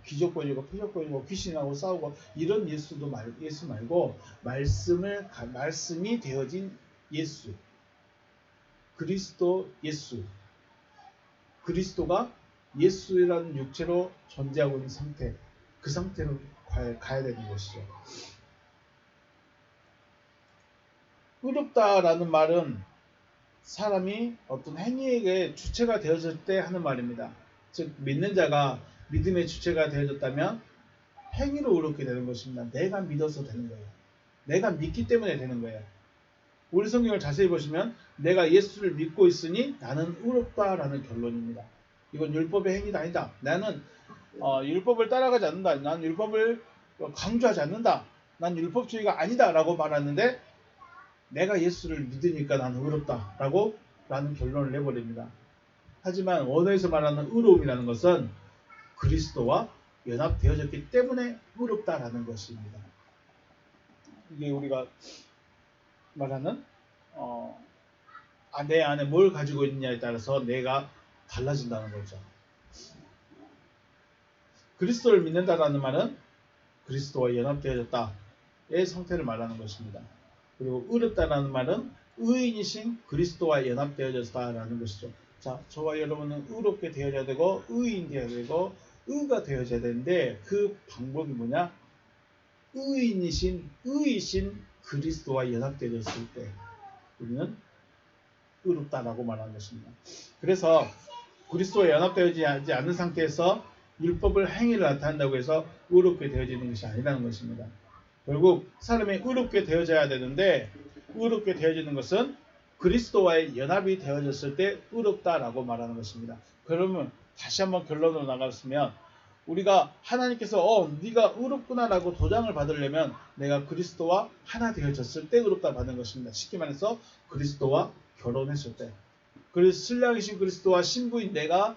기적 보이고 표적 보이고 귀신하고 싸우고 이런 예수 말고 말씀이 되어진 예수, 그리스도 예수, 그리스도가 예수라는 육체로 존재하고 있는 상태, 그 상태로 가야 되는 것이죠. 의롭다라는 말은 사람이 어떤 행위에게 주체가 되어질 때 하는 말입니다. 즉 믿는 자가 믿음의 주체가 되어졌다면 행위로 의롭게 되는 것입니다. 내가 믿어서 되는 거예요. 내가 믿기 때문에 되는 거예요. 우리 성경을 자세히 보시면 내가 예수를 믿고 있으니 나는 의롭다라는 결론입니다. 이건 율법의 행위가 아니다. 나는 율법을 따라가지 않는다. 난 율법을 강조하지 않는다. 난 율법주의가 아니다 라고 말하는데 내가 예수를 믿으니까 나는 의롭다라고 라는 결론을 내버립니다. 하지만 원어에서 말하는 의로움이라는 것은 그리스도와 연합되어졌기 때문에 의롭다라는 것입니다. 이게 우리가 말하는 내 안에 뭘 가지고 있느냐에 따라서 내가 달라진다는 거죠. 그리스도를 믿는다라는 말은 그리스도와 연합되어졌다의 상태를 말하는 것입니다. 그리고 의롭다라는 말은 의인이신 그리스도와 연합되어졌다라는 것이죠. 자, 저와 여러분은 의롭게 되어져야 되고 의인 되어야 되고 의가 되어져야 되는데 그 방법이 뭐냐? 의이신 그리스도와 연합되어졌을 때 우리는 의롭다라고 말하는 것입니다. 그래서 그리스도와 연합되어지지 않는 상태에서 율법을 행위를 나타낸다고 해서 의롭게 되어지는 것이 아니라는 것입니다. 결국 사람이 의롭게 되어져야 되는데 의롭게 되어지는 것은 그리스도와의 연합이 되어졌을 때 의롭다라고 말하는 것입니다. 그러면 다시 한번 결론으로 나갔으면 우리가 하나님께서 네가 의롭구나라고 도장을 받으려면 내가 그리스도와 하나 되어졌을 때 의롭다 받는 것입니다. 쉽게 말해서 그리스도와 결혼했을 때, 그래서 신랑이신 그리스도와 신부인 내가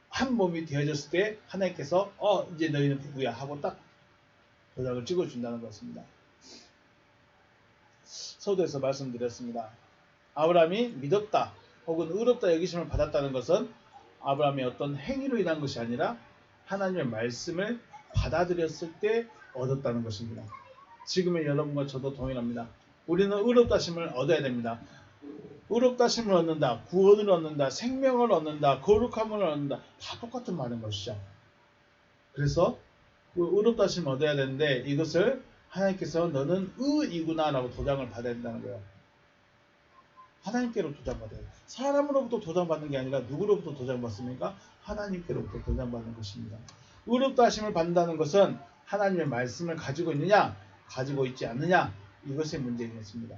한 몸이 되어졌을 때 하나님께서 이제 너희는 부부야 하고 딱 도장을 찍어준다는 것입니다. 서두에서 말씀드렸습니다. 아브라함이 믿었다 혹은 의롭다 여기심을 받았다는 것은 아브라함의 어떤 행위로 인한 것이 아니라 하나님의 말씀을 받아들였을 때 얻었다는 것입니다. 지금의 여러분과 저도 동일합니다. 우리는 의롭다심을 얻어야 됩니다. 의롭다심을 얻는다, 구원을 얻는다, 생명을 얻는다, 거룩함을 얻는다, 다 똑같은 말인 것이죠. 그래서 의롭다심을 얻어야 되는데 이것을 하나님께서 너는 의이구나 라고 도장을 받아야 된다는 거예요. 하나님께로 도장받아요. 사람으로부터 도장받는 게 아니라 누구로부터 도장받습니까? 하나님께로부터 도장받는 것입니다. 의롭다 하심을 받는다는 것은 하나님의 말씀을 가지고 있느냐 가지고 있지 않느냐 이것의 문제이겠습니다.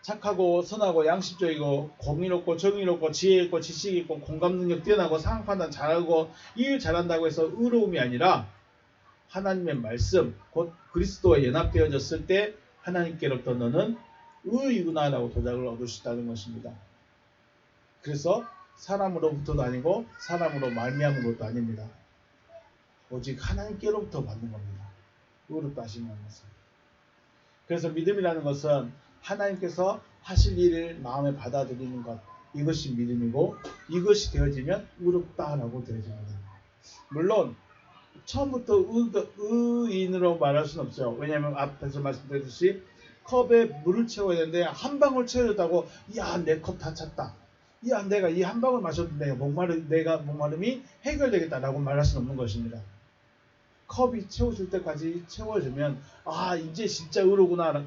착하고 선하고 양심적이고 공의롭고 정의롭고 지혜 있고 지식 있고 공감 능력 뛰어나고 상황 판단 잘하고 일 잘한다고 해서 의로움이 아니라 하나님의 말씀 곧 그리스도와 연합되어졌을 때 하나님께로부터 너는 의이구나 라고 도장을 얻을 수 있다는 것입니다. 그래서 사람으로부터도 아니고 사람으로 말미암은 것도 아닙니다. 오직 하나님께로부터 받는 겁니다. 의롭다 하시는 것은. 그래서 믿음이라는 것은 하나님께서 하실 일을 마음에 받아들이는 것, 이것이 믿음이고 이것이 되어지면 의롭다라고 되어집니다. 물론 처음부터 의인으로 말할 수는 없어요. 왜냐하면 앞에서 말씀드렸듯이 컵에 물을 채워야 되는데 한 방울 채워줬다고 야, 내 컵 다 찼다. 야, 내가 이 한 방울 마셔도 내가 목마름이 해결되겠다라고 말할 수는 없는 것입니다. 컵이 채워질 때까지 채워주면 아, 이제 진짜 의로구나,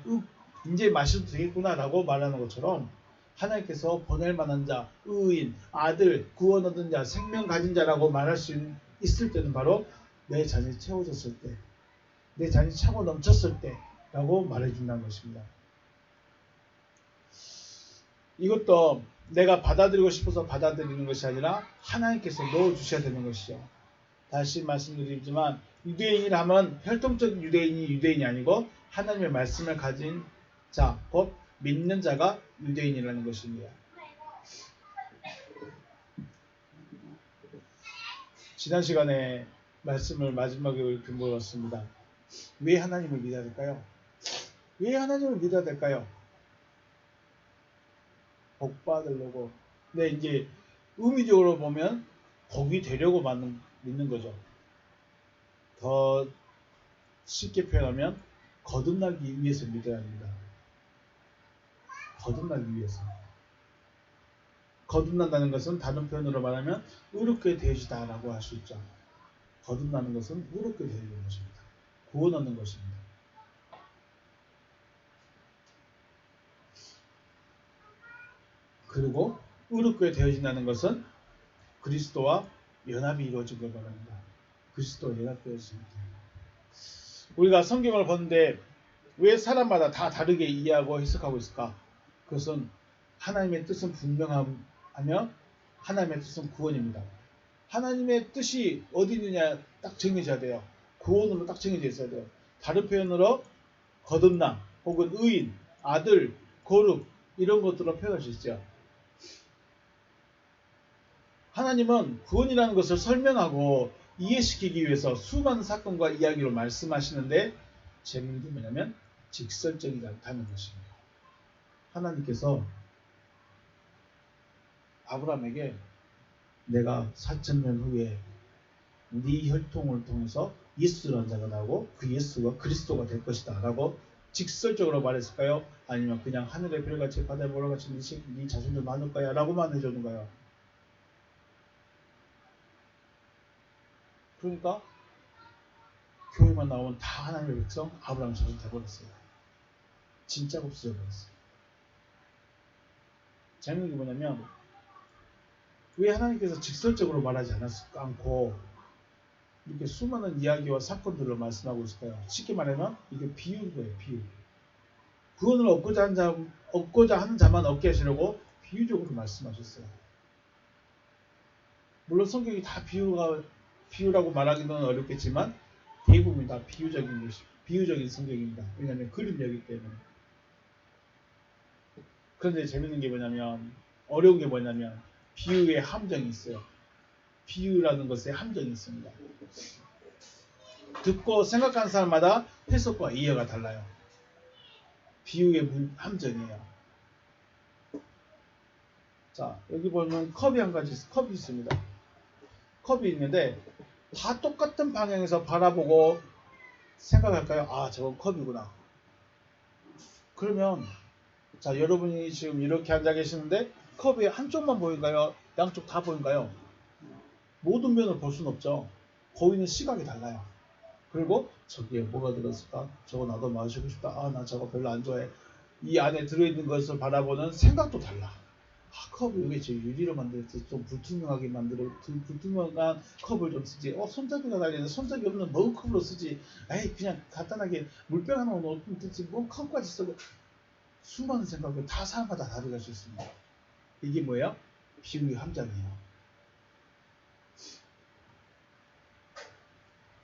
이제 마셔도 되겠구나라고 말하는 것처럼 하나님께서 보낼 만한 자, 의인, 아들, 구원 얻은 자, 생명 가진 자라고 말할 수 있을 때는 바로 내 잔이 채워졌을 때, 내 잔이 차고 넘쳤을 때라고 말해준다는 것입니다. 이것도 내가 받아들이고 싶어서 받아들이는 것이 아니라 하나님께서 넣어주셔야 되는 것이죠. 다시 말씀드리지만 유대인이라면 혈통적 유대인이 아니고 하나님의 말씀을 가진 자, 곧 믿는 자가 유대인이라는 것입니다. 지난 시간에 말씀을 마지막에 이렇게 물었습니다. 왜 하나님을 믿어야 될까요? 왜 하나님을 믿어야 될까요? 복 받으려고. 근데 이제 의미적으로 보면 복이 되려고 믿는 거죠. 더 쉽게 표현하면 거듭나기 위해서 믿어야 합니다. 거듭나기 위해서. 거듭난다는 것은 다른 표현으로 말하면 의롭게 되시다라고 할 수 있죠. 거듭나는 것은 의롭게 되는 것입니다. 구원 얻는 것입니다. 그리고 의롭게 되어진다는 것은 그리스도와 연합이 이루어진 걸 말합니다. 그리스도와 연합되어집니다. 우리가 성경을 보는데 왜 사람마다 다 다르게 이해하고 해석하고 있을까? 그것은 하나님의 뜻은 분명하며 하나님의 뜻은 구원입니다. 하나님의 뜻이 어디 있느냐 딱 정해져야 돼요. 구원으로 딱 정해져 있어야 돼요. 다른 표현으로 거듭남 혹은 의인, 아들, 거룩 이런 것들로 표현할 수 있죠. 하나님은 구원이라는 것을 설명하고 이해시키기 위해서 수많은 사건과 이야기로 말씀하시는데 재미있는 게 뭐냐면 직설적이지 않다는 것입니다. 하나님께서 아브라함에게 내가 4000년 후에 네 혈통을 통해서 예수라는 자가 나오고 그 예수가 그리스도가 될 것이다 라고 직설적으로 말했을까요? 아니면 그냥 하늘의 별같이 바다의 모래같이 네 자손들 많을 거야 라고만 해주는가요? 그러니까 교회만 나오면 다 하나님의 백성 아브라함 자손 돼버렸어요. 진짜가 없어져 버렸어요. 재밌는 게 뭐냐면 왜 하나님께서 직설적으로 말하지 않고 이렇게 수많은 이야기와 사건들로 말씀하고 있을까요? 쉽게 말하면 이게 비유인 거예요. 비유. 구원을 얻고자 하는 자만 얻게 하시려고 비유적으로 말씀하셨어요. 물론 성경이 다 비유라고 말하기는 어렵겠지만 대부분이 다 비유적인 성경입니다. 왜냐하면 그림이기 때문에. 그런데 재밌는 게 뭐냐면 어려운 게 뭐냐면 비유에 함정이 있어요. 비유라는 것에 함정이 있습니다. 듣고 생각하는 사람마다 해석과 이해가 달라요. 비유의 함정이에요. 자, 여기 보면 컵이 있습니다. 컵이 있는데 다 똑같은 방향에서 바라보고 생각할까요? 아, 저건 컵이구나. 그러면 자, 여러분이 지금 이렇게 앉아 계시는데 컵이 한쪽만 보인가요? 양쪽 다 보인가요? 모든 면을 볼 수는 없죠. 보이는 시각이 달라요. 그리고 저기에 뭐가 들었을까? 저거 나도 마시고 싶다. 아, 나 저거 별로 안 좋아해. 이 안에 들어있는 것을 바라보는 생각도 달라. 아, 컵을 왜 저 유리로 만들었지? 좀 불투명한 컵을 좀 쓰지. 손잡이가 달려있는데 손잡이 없는 머그컵으로 쓰지. 에이, 그냥 간단하게 물병 하나 넣으면 되지. 뭐 컵까지 쓰고. 수많은 생각을 다 사람마다 다르게 할 수 있습니다. 이게 뭐예요? 비유의 함정이에요.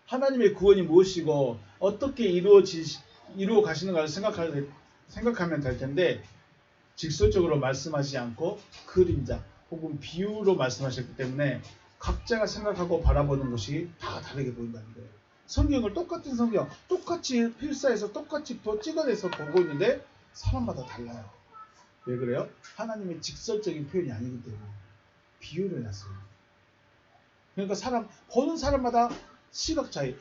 하나님의 구원이 무엇이고 어떻게 이루어 가시는가를 생각하면 될 텐데 직설적으로 말씀하지 않고 그림자 혹은 비유로 말씀하셨기 때문에 각자가 생각하고 바라보는 것이 다 다르게 보인다는 거예요. 성경을 똑같은 성경, 똑같이 필사해서 똑같이 찍어내서 보고 있는데 사람마다 달라요. 왜 그래요? 하나님의 직설적인 표현이 아니기 때문에 비유를 해놨어요. 그러니까 보는 사람마다 시각 차이,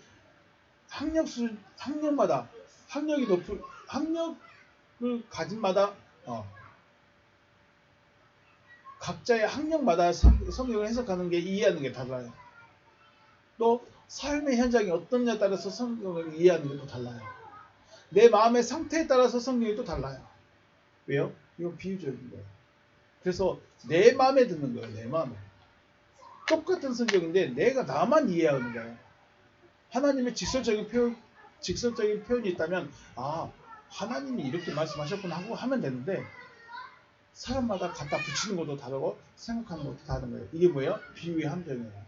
학력마다 학력이 가진마다 각자의 학력마다 성경을 해석하는 게 이해하는 게 달라요. 또 삶의 현장이 어떠냐에 따라서 성경을 이해하는 게 또 달라요. 내 마음의 상태에 따라서 성경이 또 달라요. 왜요? 이거 비유적인 거예요. 그래서 내 마음에 듣는 거예요. 내 마음에. 똑같은 성경인데 내가 나만 이해하는 거예요. 하나님의 직설적인 표현이 있다면 하나님이 이렇게 말씀하셨구나 하고 하면 되는데 사람마다 갖다 붙이는 것도 다르고 생각하는 것도 다른 거예요. 이게 뭐예요? 비유의 함정이에요.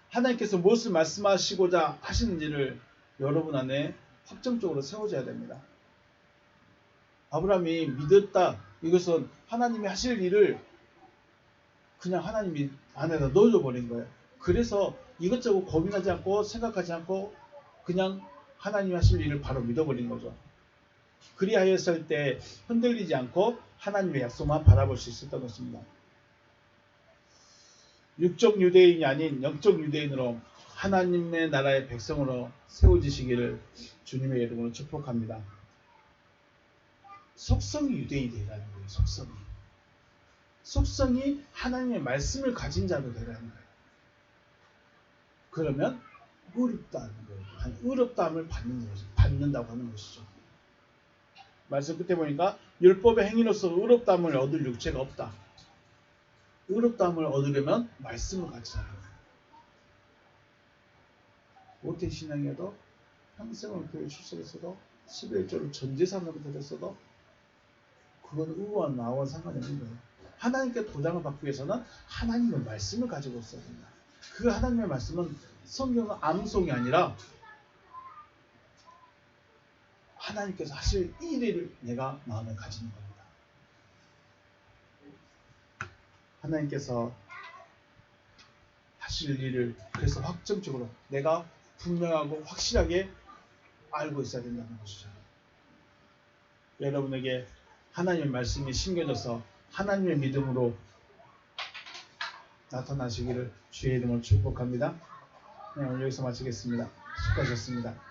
하나님께서 무엇을 말씀하시고자 하시는지를 여러분 안에 확정적으로 세워져야 됩니다. 아브라함이 믿었다. 이것은 하나님이 하실 일을 그냥 하나님이 안에다 넣어버린 거예요. 그래서 이것저것 고민하지 않고 생각하지 않고 그냥 하나님이 하실 일을 바로 믿어버린 거죠. 그리하였을 때 흔들리지 않고 하나님의 약속만 바라볼 수 있었던 것입니다. 육적 유대인이 아닌 영적 유대인으로 하나님의 나라의 백성으로 세워지시기를 주님의 이름으로 축복합니다. 속성이 유대인이 되라는 거예요. 속성이 하나님의 말씀을 가진 자로 되라는 거예요. 그러면 의롭다는 거예요. 의롭다함을 받는다고 하는 것이죠. 말씀 끝에 보니까 율법의 행위로서 의롭다함을 얻을 육체가 없다. 의롭다함을 얻으려면 말씀을 가지라. 모태 신앙에도 평생을 교회 출석했어도 11조를 전재산으로 드렸어도 그건 의와 나와 상관이 없는 거예요. 하나님께 도장을 받기 위해서는 하나님의 말씀을 가지고 있어야 된다. 그 하나님의 말씀은 성경은 암송이 아니라 하나님께서 하실 일을 내가 마음에 가지는 겁니다. 하나님께서 하실 일을 그래서 확정적으로 내가 분명하고 확실하게 알고 있어야 된다는 것이죠. 여러분에게 하나님의 말씀이 심겨져서 하나님의 믿음으로 나타나시기를 주의 이름으로 축복합니다. 네, 오늘 여기서 마치겠습니다. 수고하셨습니다.